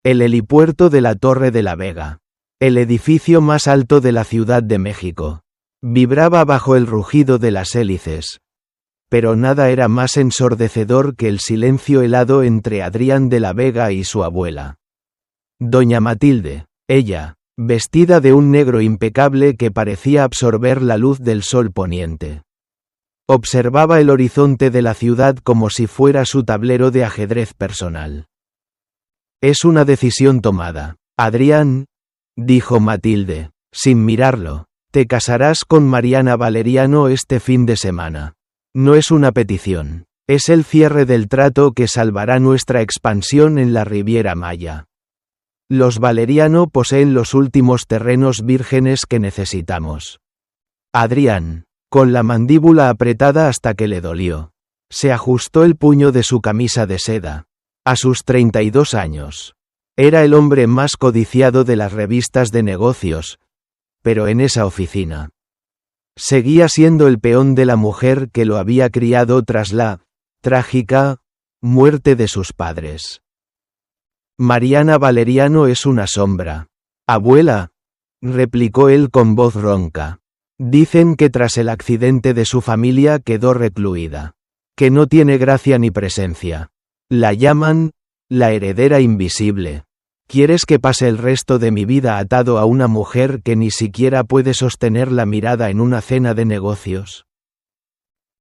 El helipuerto de la Torre de la Vega. El edificio más alto de la Ciudad de México. Vibraba bajo el rugido de las hélices. Pero nada era más ensordecedor que el silencio helado entre Adrián de la Vega y su abuela. Doña Matilde, ella, vestida de un negro impecable que parecía absorber la luz del sol poniente. Observaba el horizonte de la ciudad como si fuera su tablero de ajedrez personal. «Es una decisión tomada, Adrián», dijo Matilde, sin mirarlo. «Te casarás con Mariana Valeriano este fin de semana. No es una petición. Es el cierre del trato que salvará nuestra expansión en la Riviera Maya. Los Valeriano poseen los últimos terrenos vírgenes que necesitamos». Adrián, con la mandíbula apretada hasta que le dolió, se ajustó el puño de su camisa de seda. A sus 32 años. Era el hombre más codiciado de las revistas de negocios, pero en esa oficina. Seguía siendo el peón de la mujer que lo había criado tras la trágica muerte de sus padres. «Mariana Valeriano es una sombra. Abuela», replicó él con voz ronca. «Dicen que tras el accidente de su familia quedó recluida. Que no tiene gracia ni presencia. La llaman la heredera invisible. ¿Quieres que pase el resto de mi vida atado a una mujer que ni siquiera puede sostener la mirada en una cena de negocios?»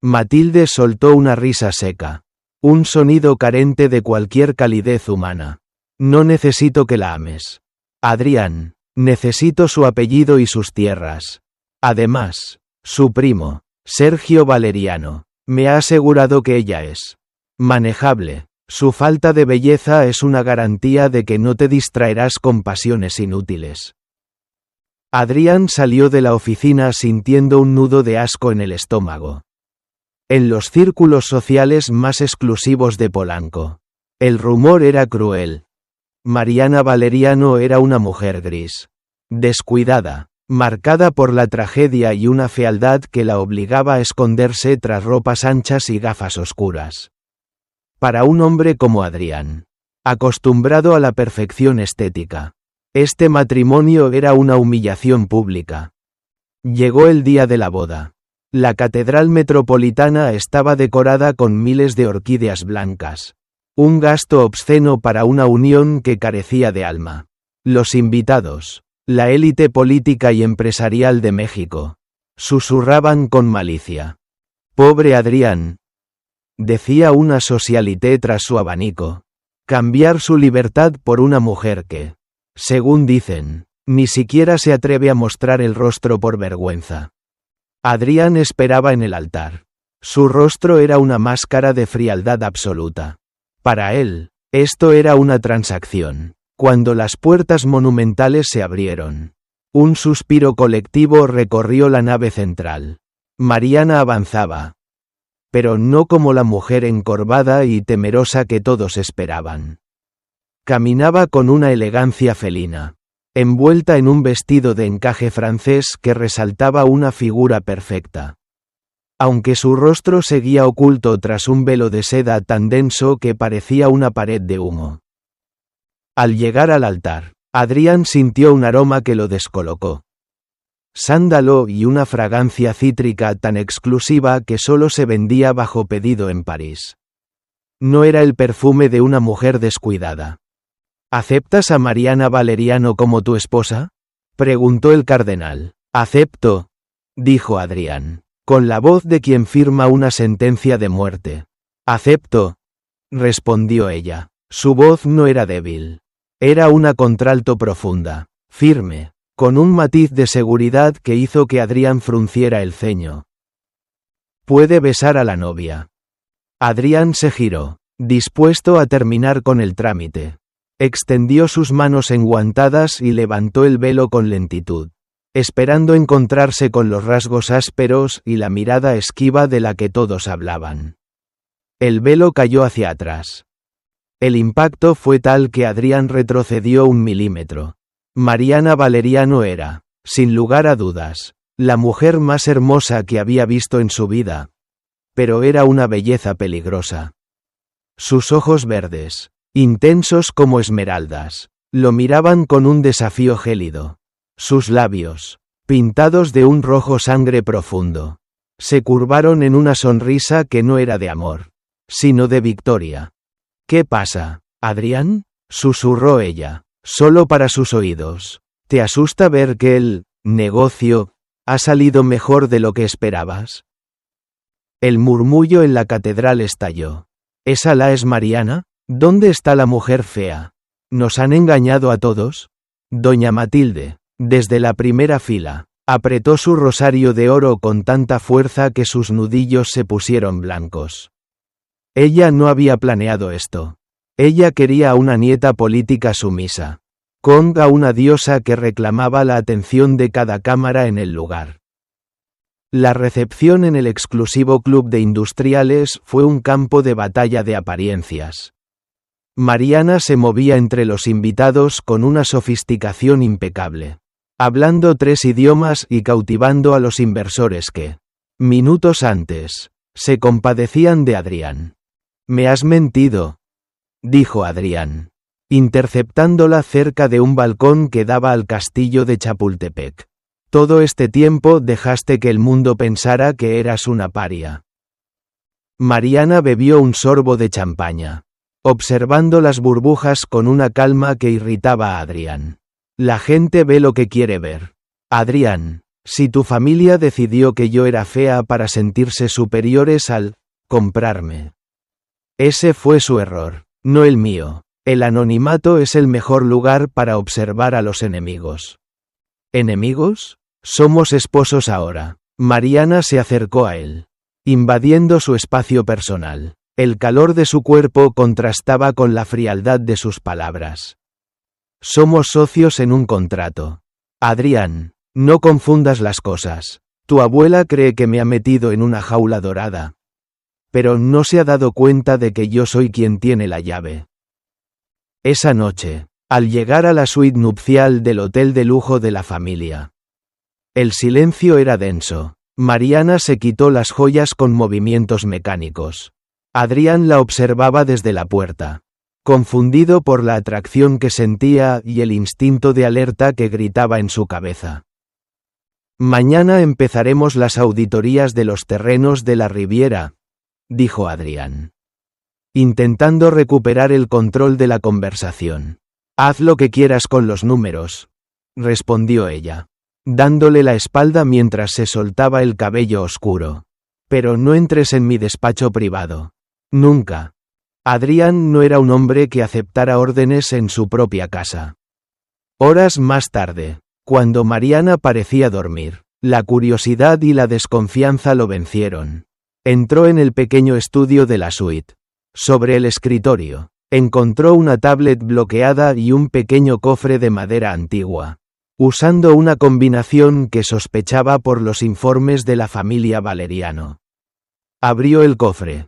Matilde soltó una risa seca. Un sonido carente de cualquier calidez humana. «No necesito que la ames. Adrián, necesito su apellido y sus tierras. Además, su primo, Sergio Valeriano, me ha asegurado que ella es manejable. Su falta de belleza es una garantía de que no te distraerás con pasiones inútiles». Adrián salió de la oficina sintiendo un nudo de asco en el estómago. En los círculos sociales más exclusivos de Polanco, el rumor era cruel. Mariana Valeriano era una mujer gris, descuidada, marcada por la tragedia y una fealdad que la obligaba a esconderse tras ropas anchas y gafas oscuras. Para un hombre como Adrián, acostumbrado a la perfección estética, este matrimonio era una humillación pública. Llegó el día de la boda. La catedral metropolitana estaba decorada con miles de orquídeas blancas. Un gasto obsceno para una unión que carecía de alma. Los invitados, la élite política y empresarial de México, susurraban con malicia. «Pobre Adrián», decía una socialité tras su abanico. «Cambiar su libertad por una mujer que, según dicen, ni siquiera se atreve a mostrar el rostro por vergüenza». Adrián esperaba en el altar. Su rostro era una máscara de frialdad absoluta. Para él, esto era una transacción. Cuando las puertas monumentales se abrieron, un suspiro colectivo recorrió la nave central. Mariana avanzaba. Pero no como la mujer encorvada y temerosa que todos esperaban. Caminaba con una elegancia felina, envuelta en un vestido de encaje francés que resaltaba una figura perfecta. Aunque su rostro seguía oculto tras un velo de seda tan denso que parecía una pared de humo. Al llegar al altar, Adrián sintió un aroma que lo descolocó. Sándalo y una fragancia cítrica tan exclusiva que solo se vendía bajo pedido en París. No era el perfume de una mujer descuidada. «¿Aceptas a Mariana Valeriano como tu esposa?», preguntó el cardenal. «Acepto», dijo Adrián, con la voz de quien firma una sentencia de muerte. «Acepto», respondió ella. Su voz no era débil. Era una contralto profunda, firme, con un matiz de seguridad que hizo que Adrián frunciera el ceño. «Puede besar a la novia». Adrián se giró, dispuesto a terminar con el trámite. Extendió sus manos enguantadas y levantó el velo con lentitud, esperando encontrarse con los rasgos ásperos y la mirada esquiva de la que todos hablaban. El velo cayó hacia atrás. El impacto fue tal que Adrián retrocedió 1 milímetro. Mariana Valeriano era, sin lugar a dudas, la mujer más hermosa que había visto en su vida. Pero era una belleza peligrosa. Sus ojos verdes, intensos como esmeraldas, Lo miraban con un desafío gélido. Sus labios, pintados de un rojo sangre profundo, se curvaron en una sonrisa que no era de amor, sino de victoria. ¿Qué pasa, Adrián?, susurró ella, solo para sus oídos. ¿Te asusta ver que el negocio ha salido mejor de lo que esperabas? El murmullo en la catedral estalló. ¿Esa la es Mariana? ¿Dónde está la mujer fea? ¿Nos han engañado a todos? Doña Matilde, desde la primera fila, apretó su rosario de oro con tanta fuerza que sus nudillos se pusieron blancos. Ella no había planeado esto. Ella quería a una nieta política sumisa, a una diosa que reclamaba la atención de cada cámara en el lugar. La recepción en el exclusivo club de industriales fue un campo de batalla de apariencias. Mariana se movía entre los invitados con una sofisticación impecable, hablando 3 idiomas y cautivando a los inversores que, minutos antes, se compadecían de Adrián. «Me has mentido», dijo Adrián, interceptándola cerca de un balcón que daba al castillo de Chapultepec. «Todo este tiempo dejaste que el mundo pensara que eras una paria». Mariana bebió un sorbo de champaña, observando las burbujas con una calma que irritaba a Adrián. «La gente ve lo que quiere ver. Adrián, si tu familia decidió que yo era fea para sentirse superiores al comprarme, ese fue su error, no el mío. El anonimato es el mejor lugar para observar a los enemigos». ¿Enemigos? Somos esposos ahora. Mariana se acercó a él, invadiendo su espacio personal. El calor de su cuerpo contrastaba con la frialdad de sus palabras. Somos socios en un contrato. Adrián, no confundas las cosas. Tu abuela cree que me ha metido en una jaula dorada, pero no se ha dado cuenta de que yo soy quien tiene la llave. Esa noche, al llegar a la suite nupcial del hotel de lujo de la familia, el silencio era denso. Mariana se quitó las joyas con movimientos mecánicos. Adrián la observaba desde la puerta, confundido por la atracción que sentía y el instinto de alerta que gritaba en su cabeza. «Mañana empezaremos las auditorías de los terrenos de la Riviera», dijo Adrián, intentando recuperar el control de la conversación. «Haz lo que quieras con los números», respondió ella, dándole la espalda mientras se soltaba el cabello oscuro. «Pero no entres en mi despacho privado. Nunca». Adrián no era un hombre que aceptara órdenes en su propia casa. Horas más tarde, cuando Mariana parecía dormir, la curiosidad y la desconfianza lo vencieron. Entró en el pequeño estudio de la suite. Sobre el escritorio, encontró una tablet bloqueada y un pequeño cofre de madera antigua, usando una combinación que sospechaba por los informes de la familia Valeriano. Abrió el cofre.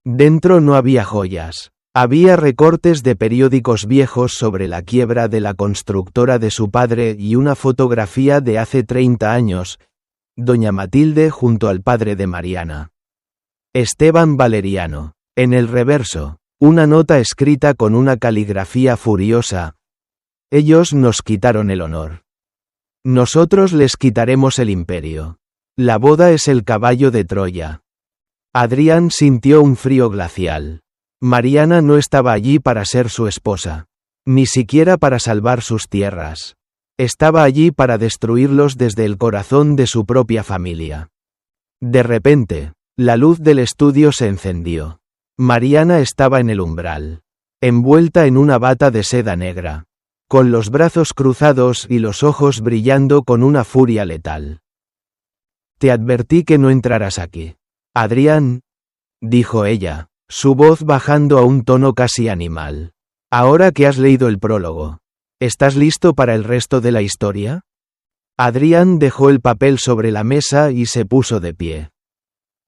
Dentro no había joyas. Había recortes de periódicos viejos sobre la quiebra de la constructora de su padre y una fotografía de hace 30 años, doña Matilde junto al padre de Mariana, Esteban Valeriano. En el reverso, una nota escrita con una caligrafía furiosa: «Ellos nos quitaron el honor. Nosotros les quitaremos el imperio. La boda es el caballo de Troya». Adrián sintió un frío glacial. Mariana no estaba allí para ser su esposa, ni siquiera para salvar sus tierras. Estaba allí para destruirlos desde el corazón de su propia familia. De repente, la luz del estudio se encendió. Mariana estaba en el umbral, envuelta en una bata de seda negra, con los brazos cruzados y los ojos brillando con una furia letal. «Te advertí que no entraras aquí, Adrián», dijo ella, su voz bajando a un tono casi animal. «Ahora que has leído el prólogo, ¿estás listo para el resto de la historia?» Adrián dejó el papel sobre la mesa y se puso de pie.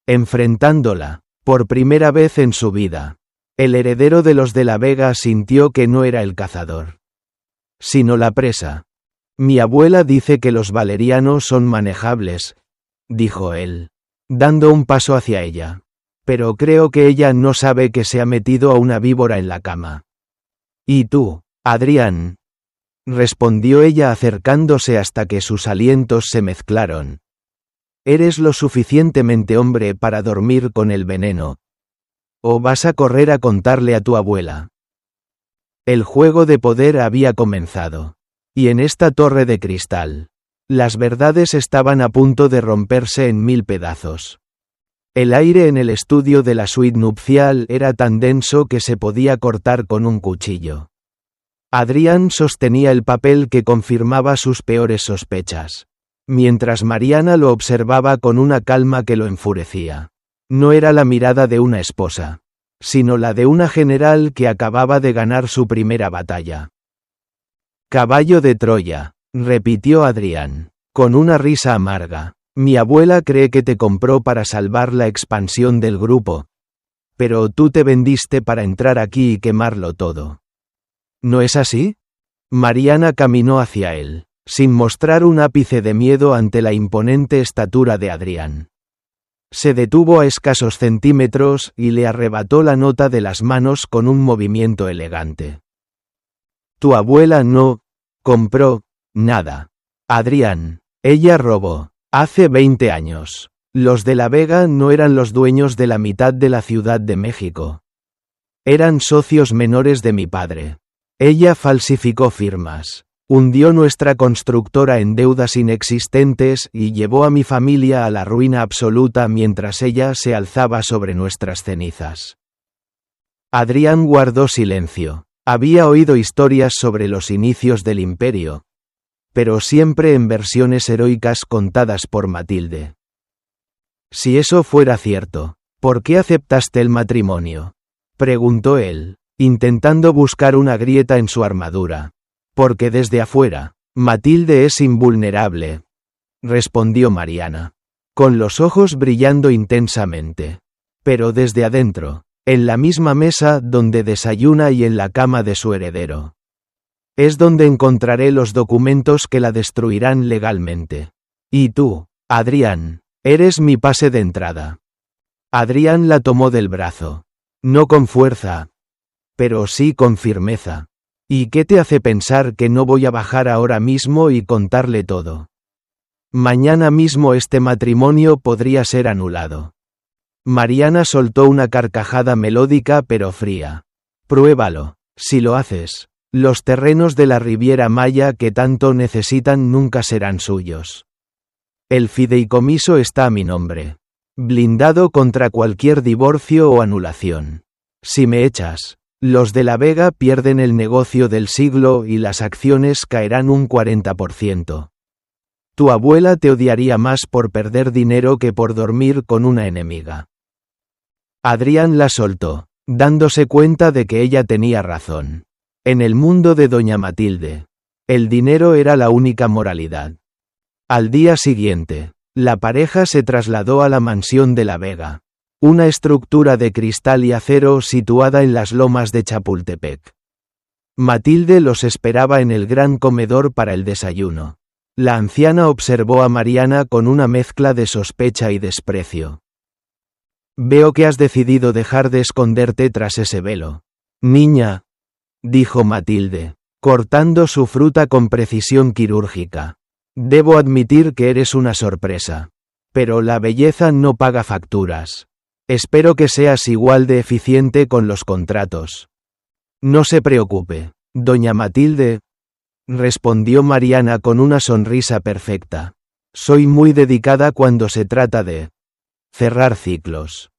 Enfrentándola, por primera vez en su vida, el heredero de los de la Vega sintió que no era el cazador, sino la presa. «Mi abuela dice que los valerianos son manejables», dijo él, dando un paso hacia ella. «Pero creo que ella no sabe que se ha metido a una víbora en la cama. Y tú, Adrián, respondió ella acercándose hasta que sus alientos se mezclaron. ¿Eres lo suficientemente hombre para dormir con el veneno? ¿O vas a correr a contarle a tu abuela? El juego de poder había comenzado. Y en esta torre de cristal, las verdades estaban a punto de romperse en 1000 pedazos. El aire en el estudio de la suite nupcial era tan denso que se podía cortar con un cuchillo. Adrián sostenía el papel que confirmaba sus peores sospechas, mientras Mariana lo observaba con una calma que lo enfurecía. No era la mirada de una esposa, sino la de una general que acababa de ganar su primera batalla. Caballo de Troya, repitió Adrián, con una risa amarga. Mi abuela cree que te compró para salvar la expansión del grupo. Pero tú te vendiste para entrar aquí y quemarlo todo. ¿No es así? Mariana caminó hacia él, sin mostrar un ápice de miedo ante la imponente estatura de Adrián. Se detuvo a escasos centímetros y le arrebató la nota de las manos con un movimiento elegante. Tu abuela no compró nada. Adrián, ella robó. Hace 20 años. Los de La Vega no eran los dueños de la mitad de la Ciudad de México. Eran socios menores de mi padre. Ella falsificó firmas, hundió nuestra constructora en deudas inexistentes y llevó a mi familia a la ruina absoluta mientras ella se alzaba sobre nuestras cenizas. Adrián guardó silencio. Había oído historias sobre los inicios del imperio, pero siempre en versiones heroicas contadas por Matilde. Si eso fuera cierto, ¿por qué aceptaste el matrimonio? Preguntó él, intentando buscar una grieta en su armadura. Porque desde afuera, Matilde es invulnerable, respondió Mariana, con los ojos brillando intensamente. Pero desde adentro, en la misma mesa donde desayuna y en la cama de su heredero, es donde encontraré los documentos que la destruirán legalmente. Y tú, Adrián, eres mi pase de entrada. Adrián la tomó del brazo. No con fuerza, pero sí con firmeza. ¿Y qué te hace pensar que no voy a bajar ahora mismo y contarle todo? Mañana mismo este matrimonio podría ser anulado. Mariana soltó una carcajada melódica pero fría. Pruébalo. Si lo haces, los terrenos de la Riviera Maya que tanto necesitan nunca serán suyos. El fideicomiso está a mi nombre, blindado contra cualquier divorcio o anulación. Si me echas, los de La Vega pierden el negocio del siglo y las acciones caerán un 40%. Tu abuela te odiaría más por perder dinero que por dormir con una enemiga. Adrián la soltó, dándose cuenta de que ella tenía razón. En el mundo de doña Matilde, el dinero era la única moralidad. Al día siguiente, la pareja se trasladó a la mansión de La Vega, una estructura de cristal y acero situada en las lomas de Chapultepec. Matilde los esperaba en el gran comedor para el desayuno. La anciana observó a Mariana con una mezcla de sospecha y desprecio. Veo que has decidido dejar de esconderte tras ese velo. Niña, dijo Matilde, cortando su fruta con precisión quirúrgica. Debo admitir que eres una sorpresa. Pero la belleza no paga facturas. Espero que seas igual de eficiente con los contratos. No se preocupe, doña Matilde, respondió Mariana con una sonrisa perfecta. Soy muy dedicada cuando se trata de cerrar ciclos.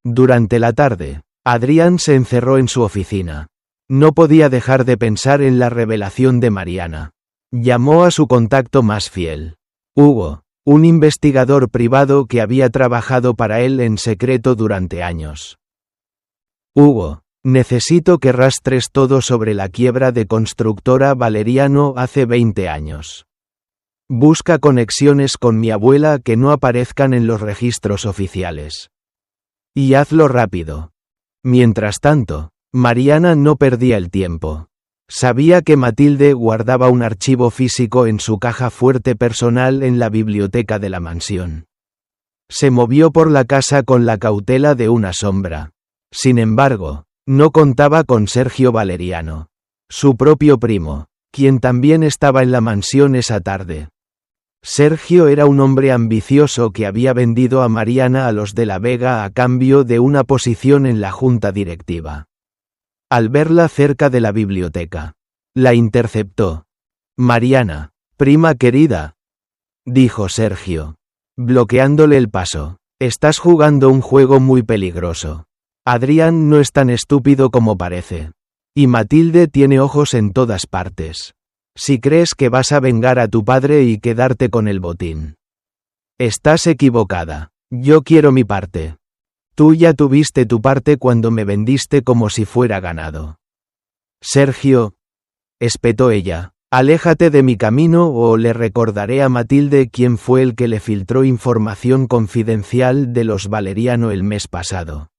Durante la tarde, Adrián se encerró en su oficina. No podía dejar de pensar en la revelación de Mariana. Llamó a su contacto más fiel, Hugo, un investigador privado que había trabajado para él en secreto durante años. Hugo, necesito que rastres todo sobre la quiebra de Constructora Valeriano hace 20 años. Busca conexiones con mi abuela que no aparezcan en los registros oficiales. Y hazlo rápido. Mientras tanto, Mariana no perdía el tiempo. Sabía que Matilde guardaba un archivo físico en su caja fuerte personal en la biblioteca de la mansión. Se movió por la casa con la cautela de una sombra. Sin embargo, no contaba con Sergio Valeriano, su propio primo, quien también estaba en la mansión esa tarde. Sergio era un hombre ambicioso que había vendido a Mariana a los de la Vega a cambio de una posición en la junta directiva. Al verla cerca de la biblioteca, la interceptó. «Mariana, prima querida», dijo Sergio, bloqueándole el paso. «Estás jugando un juego muy peligroso. Adrián no es tan estúpido como parece. Y Matilde tiene ojos en todas partes. Si crees que vas a vengar a tu padre y quedarte con el botín, estás equivocada. Yo quiero mi parte. Tú ya tuviste tu parte cuando me vendiste como si fuera ganado». «Sergio», espetó ella, «aléjate de mi camino o le recordaré a Matilde quién fue el que le filtró información confidencial de los Valeriano el mes pasado.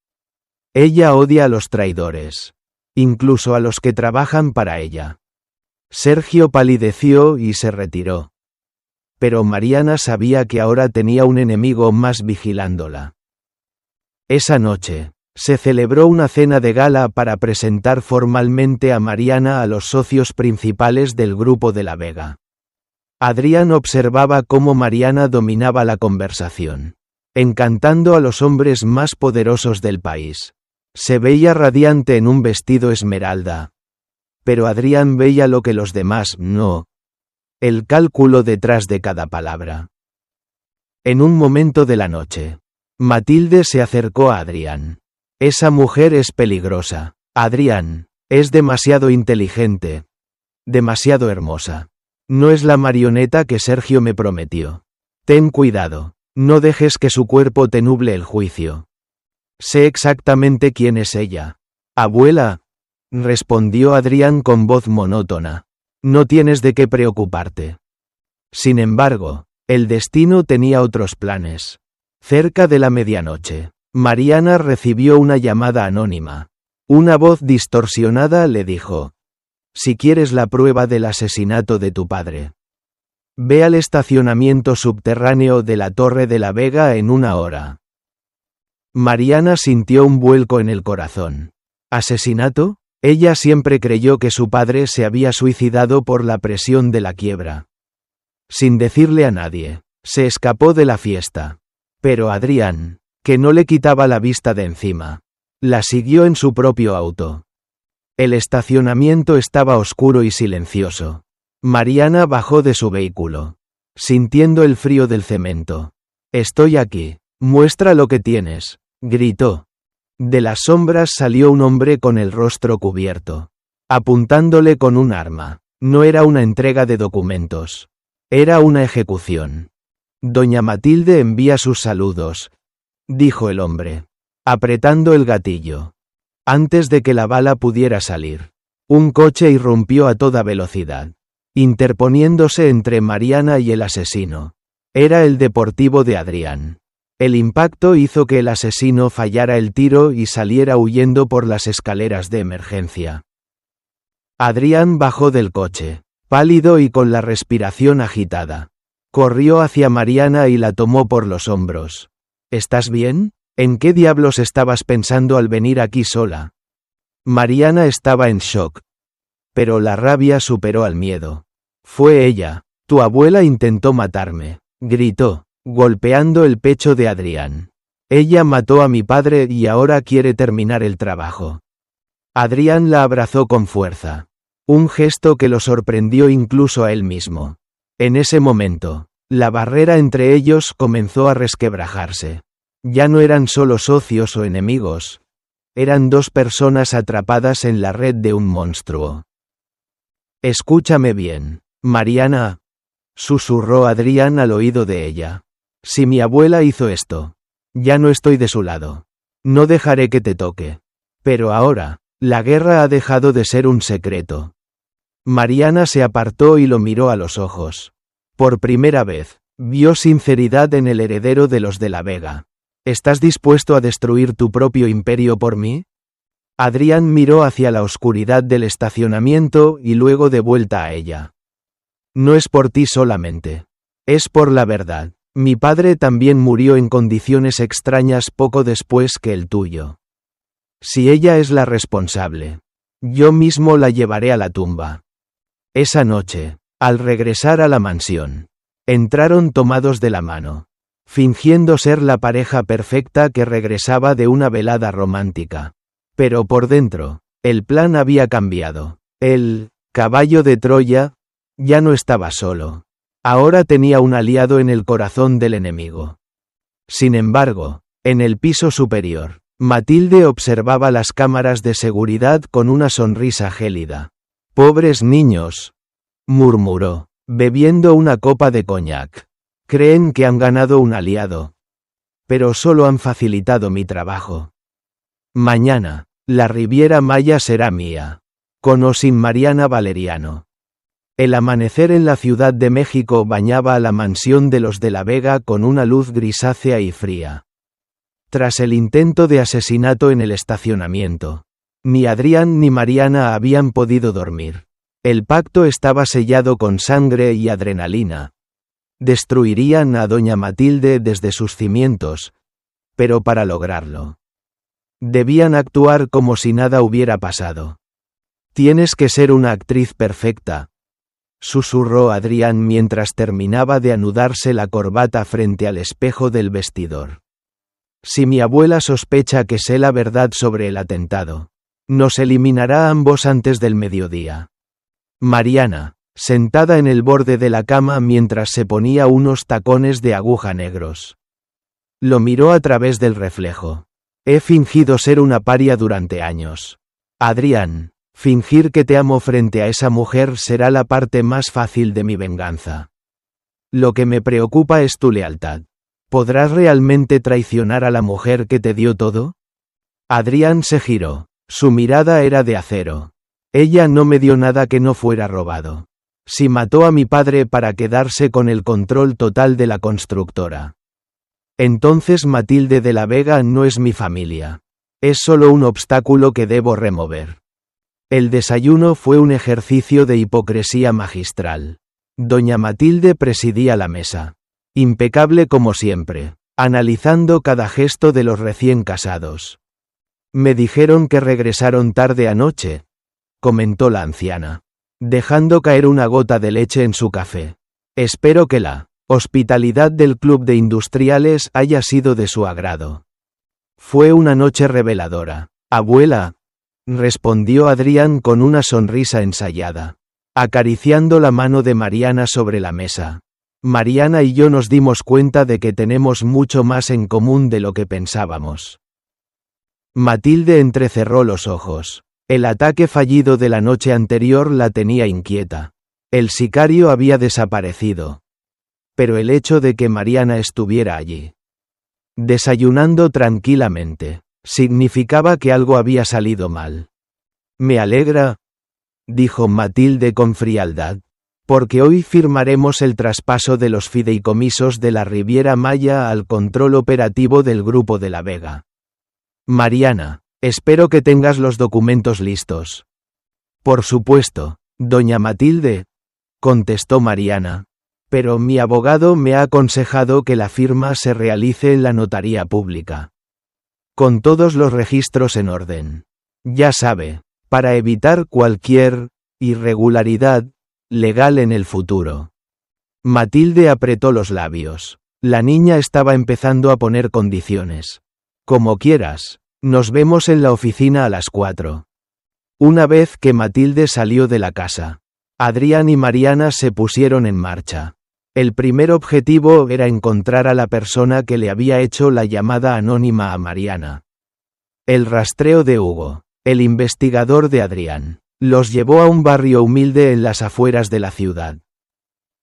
Ella odia a los traidores, incluso a los que trabajan para ella». Sergio palideció y se retiró. Pero Mariana sabía que ahora tenía un enemigo más vigilándola. Esa noche, se celebró una cena de gala para presentar formalmente a Mariana a los socios principales del grupo de la Vega. Adrián observaba cómo Mariana dominaba la conversación, encantando a los hombres más poderosos del país. Se veía radiante en un vestido esmeralda. Pero Adrián veía lo que los demás no. El cálculo detrás de cada palabra. En un momento de la noche, Matilde se acercó a Adrián. «Esa mujer es peligrosa. Adrián, es demasiado inteligente. Demasiado hermosa. No es la marioneta que Sergio me prometió. Ten cuidado. No dejes que su cuerpo te nuble el juicio. Sé exactamente quién es ella». «Abuela», respondió Adrián con voz monótona, «no tienes de qué preocuparte». Sin embargo, el destino tenía otros planes. Cerca de la medianoche, Mariana recibió una llamada anónima. Una voz distorsionada le dijo: «Si quieres la prueba del asesinato de tu padre, ve al estacionamiento subterráneo de la Torre de la Vega en 1 hora». Mariana sintió un vuelco en el corazón. ¿Asesinato? Ella siempre creyó que su padre se había suicidado por la presión de la quiebra. Sin decirle a nadie, se escapó de la fiesta. Pero Adrián, que no le quitaba la vista de encima, la siguió en su propio auto. El estacionamiento estaba oscuro y silencioso. Mariana bajó de su vehículo, sintiendo el frío del cemento. «Estoy aquí. Muestra lo que tienes», gritó. De las sombras salió un hombre con el rostro cubierto, apuntándole con un arma. No era una entrega de documentos. Era una ejecución. «Doña Matilde envía sus saludos», dijo el hombre, apretando el gatillo. Antes de que la bala pudiera salir, un coche irrumpió a toda velocidad, interponiéndose entre Mariana y el asesino. Era el deportivo de Adrián. El impacto hizo que el asesino fallara el tiro y saliera huyendo por las escaleras de emergencia. Adrián bajó del coche, pálido y con la respiración agitada. Corrió hacia Mariana y la tomó por los hombros. «¿Estás bien? ¿En qué diablos estabas pensando al venir aquí sola?» Mariana estaba en shock. Pero la rabia superó al miedo. «Fue ella. Tu abuela intentó matarme», gritó, golpeando el pecho de Adrián. «Ella mató a mi padre y ahora quiere terminar el trabajo». Adrián la abrazó con fuerza. Un gesto que lo sorprendió incluso a él mismo. En ese momento, la barrera entre ellos comenzó a resquebrajarse. Ya no eran solo socios o enemigos. Eran dos personas atrapadas en la red de un monstruo. «Escúchame bien, Mariana», susurró Adrián al oído de ella. «Si mi abuela hizo esto, ya no estoy de su lado. No dejaré que te toque. Pero ahora, la guerra ha dejado de ser un secreto». Mariana se apartó y lo miró a los ojos. Por primera vez, vio sinceridad en el heredero de los de la Vega. «¿Estás dispuesto a destruir tu propio imperio por mí?» Adrián miró hacia la oscuridad del estacionamiento y luego de vuelta a ella. «No es por ti solamente. Es por la verdad. Mi padre también murió en condiciones extrañas poco después que el tuyo. Si ella es la responsable, yo mismo la llevaré a la tumba». Esa noche, al regresar a la mansión, entraron tomados de la mano, fingiendo ser la pareja perfecta que regresaba de una velada romántica. Pero por dentro, el plan había cambiado. El caballo de Troya ya no estaba solo. Ahora tenía un aliado en el corazón del enemigo. Sin embargo, en el piso superior, Matilde observaba las cámaras de seguridad con una sonrisa gélida. «Pobres niños», murmuró, bebiendo una copa de coñac. «Creen que han ganado un aliado. Pero solo han facilitado mi trabajo. Mañana, la Riviera Maya será mía. Con o sin Mariana Valeriano». El amanecer en la Ciudad de México bañaba a la mansión de los de la Vega con una luz grisácea y fría. Tras el intento de asesinato en el estacionamiento, ni Adrián ni Mariana habían podido dormir. El pacto estaba sellado con sangre y adrenalina. Destruirían a doña Matilde desde sus cimientos, pero para lograrlo, debían actuar como si nada hubiera pasado. «Tienes que ser una actriz perfecta», susurró Adrián mientras terminaba de anudarse la corbata frente al espejo del vestidor. «Si mi abuela sospecha que sé la verdad sobre el atentado, nos eliminará a ambos antes del mediodía». Mariana, sentada en el borde de la cama mientras se ponía unos tacones de aguja negros, lo miró a través del reflejo. «He fingido ser una paria durante años. Adrián, fingir que te amo frente a esa mujer será la parte más fácil de mi venganza. Lo que me preocupa es tu lealtad. ¿Podrás realmente traicionar a la mujer que te dio todo?» Adrián se giró. Su mirada era de acero. «Ella no me dio nada que no fuera robado. Si mató a mi padre para quedarse con el control total de la constructora, entonces Matilde de la Vega no es mi familia. Es solo un obstáculo que debo remover». El desayuno fue un ejercicio de hipocresía magistral. Doña Matilde presidía la mesa, impecable como siempre, analizando cada gesto de los recién casados. «Me dijeron que regresaron tarde anoche», comentó la anciana, dejando caer una gota de leche en su café. «Espero que la hospitalidad del Club de Industriales haya sido de su agrado». «Fue una noche reveladora, abuela», respondió Adrián con una sonrisa ensayada, acariciando la mano de Mariana sobre la mesa. «Mariana y yo nos dimos cuenta de que tenemos mucho más en común de lo que pensábamos». Matilde entrecerró los ojos. El ataque fallido de la noche anterior la tenía inquieta. El sicario había desaparecido. Pero el hecho de que Mariana estuviera allí, desayunando tranquilamente, significaba que algo había salido mal. «Me alegra», dijo Matilde con frialdad, «porque hoy firmaremos el traspaso de los fideicomisos de la Riviera Maya al control operativo del Grupo de la Vega. Mariana, espero que tengas los documentos listos». «Por supuesto, doña Matilde», contestó Mariana, «pero mi abogado me ha aconsejado que la firma se realice en la notaría pública, con todos los registros en orden. Ya sabe, para evitar cualquier irregularidad legal en el futuro». Matilde apretó los labios. La niña estaba empezando a poner condiciones. «Como quieras. Nos vemos en la oficina a las 4». Una vez que Matilde salió de la casa, Adrián y Mariana se pusieron en marcha. El primer objetivo era encontrar a la persona que le había hecho la llamada anónima a Mariana. El rastreo de Hugo, el investigador de Adrián, los llevó a un barrio humilde en las afueras de la ciudad.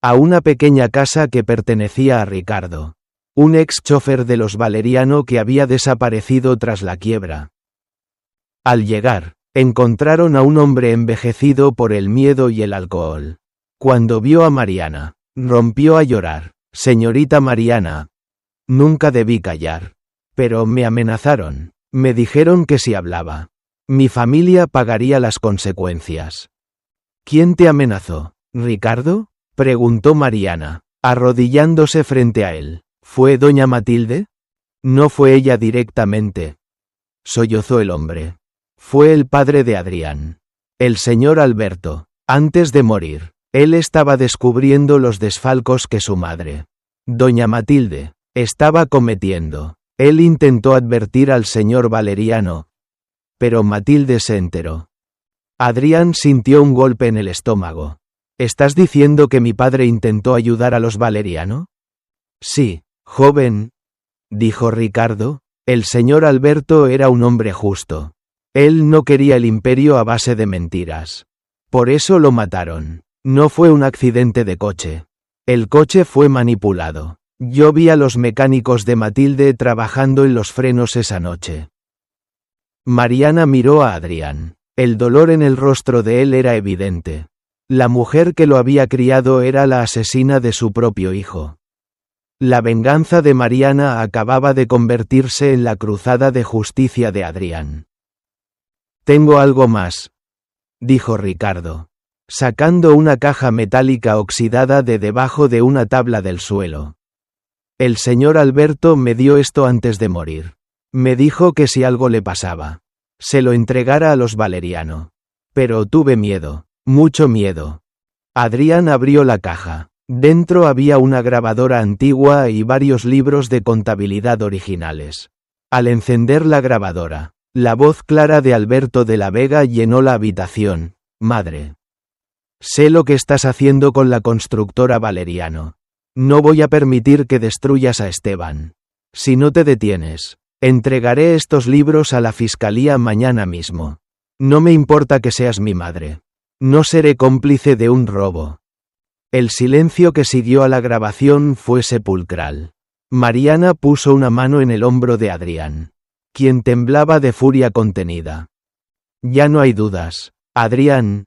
A una pequeña casa que pertenecía a Ricardo, un ex chofer de los Valeriano que había desaparecido tras la quiebra. Al llegar, encontraron a un hombre envejecido por el miedo y el alcohol. Cuando vio a Mariana, rompió a llorar. «Señorita Mariana, nunca debí callar. Pero me amenazaron. Me dijeron que si hablaba, mi familia pagaría las consecuencias». «¿Quién te amenazó, Ricardo?», preguntó Mariana, arrodillándose frente a él. «¿Fue doña Matilde?». «No fue ella directamente», sollozó el hombre. «Fue el padre de Adrián, el señor Alberto». Antes de morir, él estaba descubriendo los desfalcos que su madre, doña Matilde, estaba cometiendo. Él intentó advertir al señor Valeriano, pero Matilde se enteró. Adrián sintió un golpe en el estómago. ¿Estás diciendo que mi padre intentó ayudar a los Valeriano? Sí, joven, dijo Ricardo. El señor Alberto era un hombre justo. Él no quería el imperio a base de mentiras. Por eso lo mataron. No fue un accidente de coche. El coche fue manipulado. Yo vi a los mecánicos de Matilde trabajando en los frenos esa noche. Mariana miró a Adrián. El dolor en el rostro de él era evidente. La mujer que lo había criado era la asesina de su propio hijo. La venganza de Mariana acababa de convertirse en la cruzada de justicia de Adrián. Tengo algo más, dijo Ricardo, sacando una caja metálica oxidada de debajo de una tabla del suelo. El señor Alberto me dio esto antes de morir. Me dijo que si algo le pasaba, se lo entregara a los Valeriano. Pero tuve miedo, mucho miedo. Adrián abrió la caja. Dentro había una grabadora antigua y varios libros de contabilidad originales. Al encender la grabadora, la voz clara de Alberto de la Vega llenó la habitación. Madre. Sé lo que estás haciendo con la constructora Valeriano. No voy a permitir que destruyas a Esteban. Si no te detienes, entregaré estos libros a la fiscalía mañana mismo. No me importa que seas mi madre. No seré cómplice de un robo. El silencio que siguió a la grabación fue sepulcral. Mariana puso una mano en el hombro de Adrián, quien temblaba de furia contenida. Ya no hay dudas, Adrián,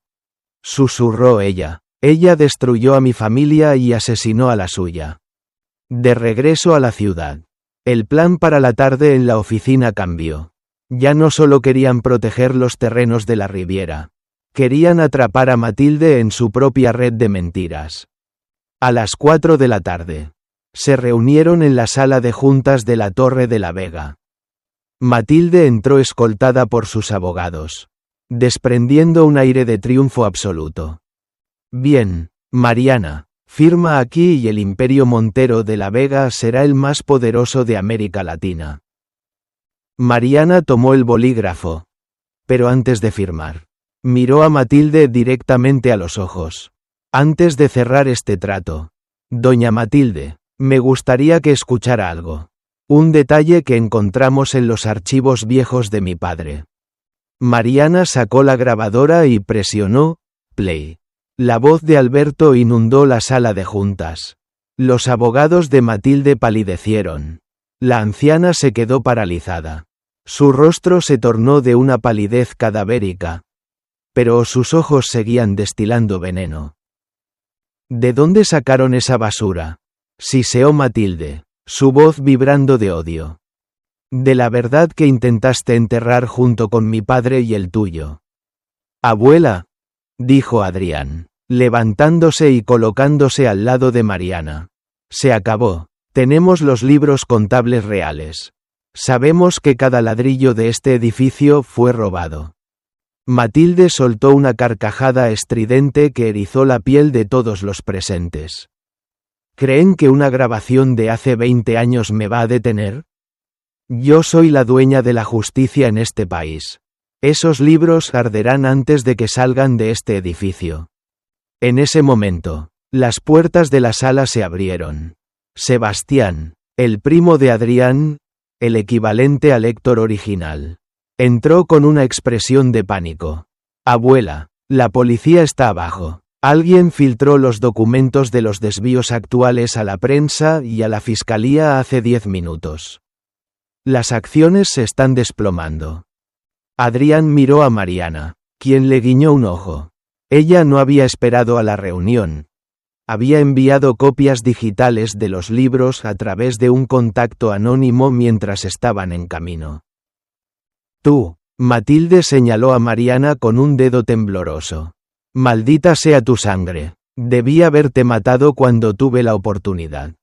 susurró ella. Ella destruyó a mi familia y asesinó a la suya. De regreso a la ciudad, el plan para la tarde en la oficina cambió. Ya no solo querían proteger los terrenos de la Riviera. Querían atrapar a Matilde en su propia red de mentiras. A las 4 de la tarde, se reunieron en la sala de juntas de la Torre de la Vega. Matilde entró escoltada por sus abogados, desprendiendo un aire de triunfo absoluto. Bien, Mariana, firma aquí y el Imperio Montero de la Vega será el más poderoso de América Latina. Mariana tomó el bolígrafo, pero antes de firmar, miró a Matilde directamente a los ojos. Antes de cerrar este trato, doña Matilde, me gustaría que escuchara algo. Un detalle que encontramos en los archivos viejos de mi padre. Mariana sacó la grabadora y presionó play. La voz de Alberto inundó la sala de juntas. Los abogados de Matilde palidecieron. La anciana se quedó paralizada. Su rostro se tornó de una palidez cadavérica. Pero sus ojos seguían destilando veneno. ¿De dónde sacaron esa basura?, siseó Matilde, su voz vibrando de odio. De la verdad que intentaste enterrar junto con mi padre y el tuyo. Abuela, dijo Adrián, levantándose y colocándose al lado de Mariana. Se acabó. Tenemos los libros contables reales. Sabemos que cada ladrillo de este edificio fue robado. Matilde soltó una carcajada estridente que erizó la piel de todos los presentes. ¿Creen que una grabación de hace 20 años me va a detener? Yo soy la dueña de la justicia en este país. Esos libros arderán antes de que salgan de este edificio. En ese momento, las puertas de la sala se abrieron. Sebastián, el primo de Adrián, el equivalente al Héctor original, entró con una expresión de pánico. Abuela, la policía está abajo. Alguien filtró los documentos de los desvíos actuales a la prensa y a la fiscalía hace 10 minutos. Las acciones se están desplomando. Adrián miró a Mariana, quien le guiñó un ojo. Ella no había esperado a la reunión. Había enviado copias digitales de los libros a través de un contacto anónimo mientras estaban en camino. Tú, Matilde señaló a Mariana con un dedo tembloroso. Maldita sea tu sangre. Debí haberte matado cuando tuve la oportunidad.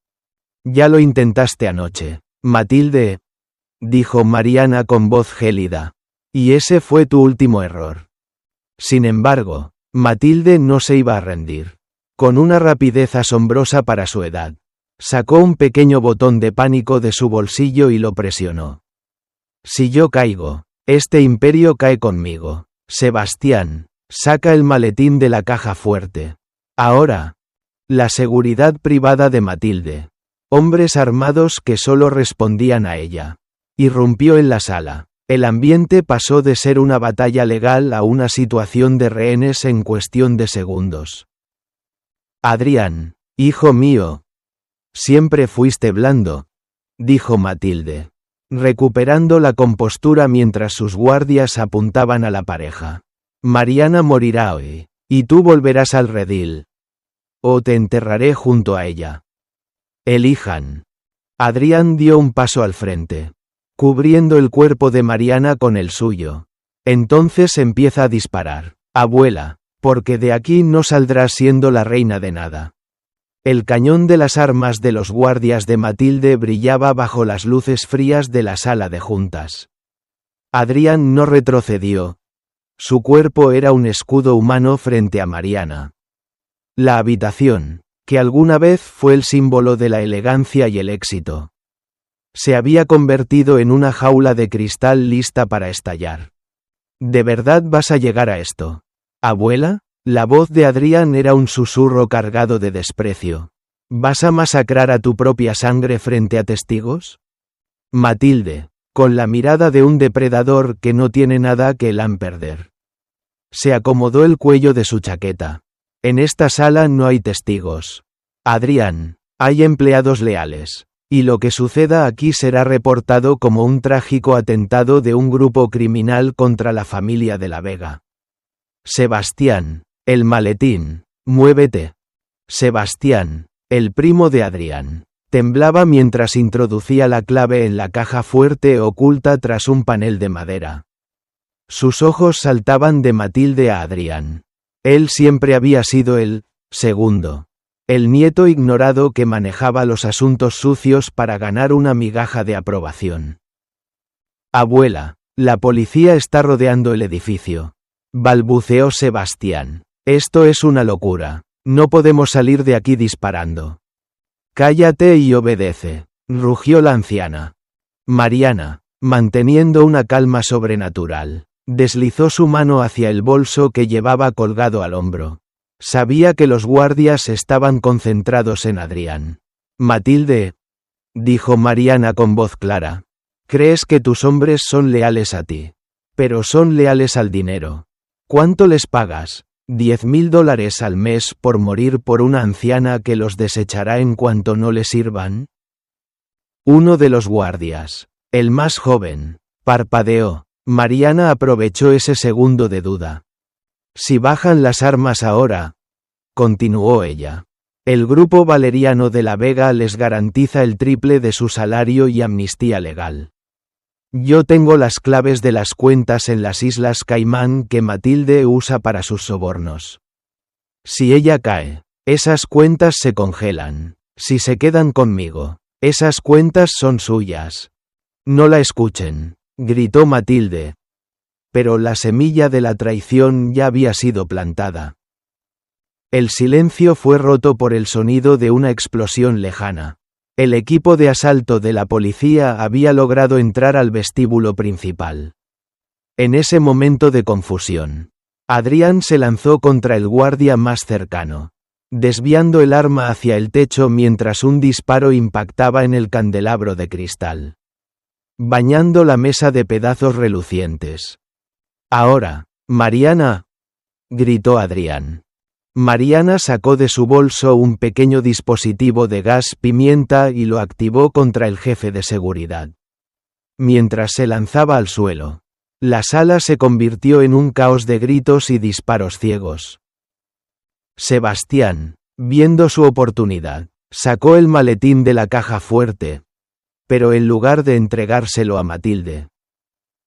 Ya lo intentaste anoche, Matilde, dijo Mariana con voz gélida. Y ese fue tu último error. Sin embargo, Matilde no se iba a rendir. Con una rapidez asombrosa para su edad, sacó un pequeño botón de pánico de su bolsillo y lo presionó. Si yo caigo, este imperio cae conmigo. Sebastián, saca el maletín de la caja fuerte. Ahora. La seguridad privada de Matilde. Hombres armados que solo respondían a ella. Irrumpió en la sala. El ambiente pasó de ser una batalla legal a una situación de rehenes en cuestión de segundos. Adrián, hijo mío. Siempre fuiste blando, dijo Matilde, recuperando la compostura mientras sus guardias apuntaban a la pareja. Mariana morirá hoy, y tú volverás al redil. O te enterraré junto a ella. Elijan. Adrián dio un paso al frente, cubriendo el cuerpo de Mariana con el suyo. Entonces empieza a disparar, abuela, porque de aquí no saldrás siendo la reina de nada. El cañón de las armas de los guardias de Matilde brillaba bajo las luces frías de la sala de juntas. Adrián no retrocedió. Su cuerpo era un escudo humano frente a Mariana. La habitación, que alguna vez fue el símbolo de la elegancia y el éxito, se había convertido en una jaula de cristal lista para estallar. ¿De verdad vas a llegar a esto, abuela? La voz de Adrián era un susurro cargado de desprecio. ¿Vas a masacrar a tu propia sangre frente a testigos? Matilde, con la mirada de un depredador que no tiene nada que perder, se acomodó el cuello de su chaqueta. En esta sala no hay testigos. Adrián, hay empleados leales. Y lo que suceda aquí será reportado como un trágico atentado de un grupo criminal contra la familia de la Vega. Sebastián, el maletín, muévete. Sebastián, el primo de Adrián, temblaba mientras introducía la clave en la caja fuerte oculta tras un panel de madera. Sus ojos saltaban de Matilde a Adrián. Él siempre había sido el segundo. El nieto ignorado que manejaba los asuntos sucios para ganar una migaja de aprobación. Abuela, la policía está rodeando el edificio, balbuceó Sebastián. Esto es una locura. No podemos salir de aquí disparando. Cállate y obedece, rugió la anciana. Mariana, manteniendo una calma sobrenatural, deslizó su mano hacia el bolso que llevaba colgado al hombro. Sabía que los guardias estaban concentrados en Adrián. Matilde, dijo Mariana con voz clara, crees que tus hombres son leales a ti, pero son leales al dinero. ¿Cuánto les pagas? $10,000 al mes por morir por una anciana que los desechará en cuanto no le sirvan. Uno de los guardias, el más joven, parpadeó. Mariana aprovechó ese segundo de duda. Si bajan las armas ahora, continuó ella, el grupo valeriano de la Vega les garantiza el triple de su salario y amnistía legal. Yo tengo las claves de las cuentas en las Islas Caimán que Matilde usa para sus sobornos. Si ella cae, esas cuentas se congelan. Si se quedan conmigo, esas cuentas son suyas. No la escuchen, gritó Matilde. Pero la semilla de la traición ya había sido plantada. El silencio fue roto por el sonido de una explosión lejana. El equipo de asalto de la policía había logrado entrar al vestíbulo principal. En ese momento de confusión, Adrián se lanzó contra el guardia más cercano, desviando el arma hacia el techo mientras un disparo impactaba en el candelabro de cristal, bañando la mesa de pedazos relucientes. Ahora, Mariana, gritó Adrián. Mariana sacó de su bolso un pequeño dispositivo de gas pimienta y lo activó contra el jefe de seguridad. Mientras se lanzaba al suelo, la sala se convirtió en un caos de gritos y disparos ciegos. Sebastián, viendo su oportunidad, sacó el maletín de la caja fuerte, pero en lugar de entregárselo a Matilde,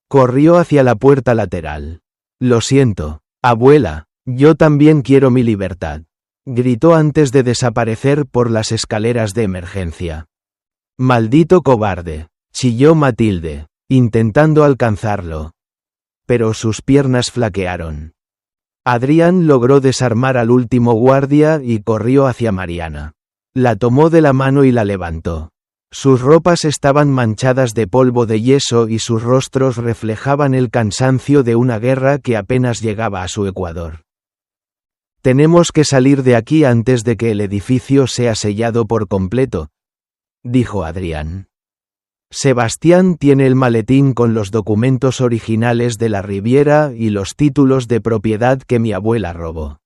corrió hacia la puerta lateral. Lo siento, abuela, yo también quiero mi libertad, gritó antes de desaparecer por las escaleras de emergencia. Maldito cobarde, chilló Matilde, intentando alcanzarlo. Pero sus piernas flaquearon. Adrián logró desarmar al último guardia y corrió hacia Mariana. La tomó de la mano y la levantó. Sus ropas estaban manchadas de polvo de yeso y sus rostros reflejaban el cansancio de una guerra que apenas llegaba a su ecuador. «Tenemos que salir de aquí antes de que el edificio sea sellado por completo», dijo Adrián. «Sebastián tiene el maletín con los documentos originales de la Riviera y los títulos de propiedad que mi abuela robó.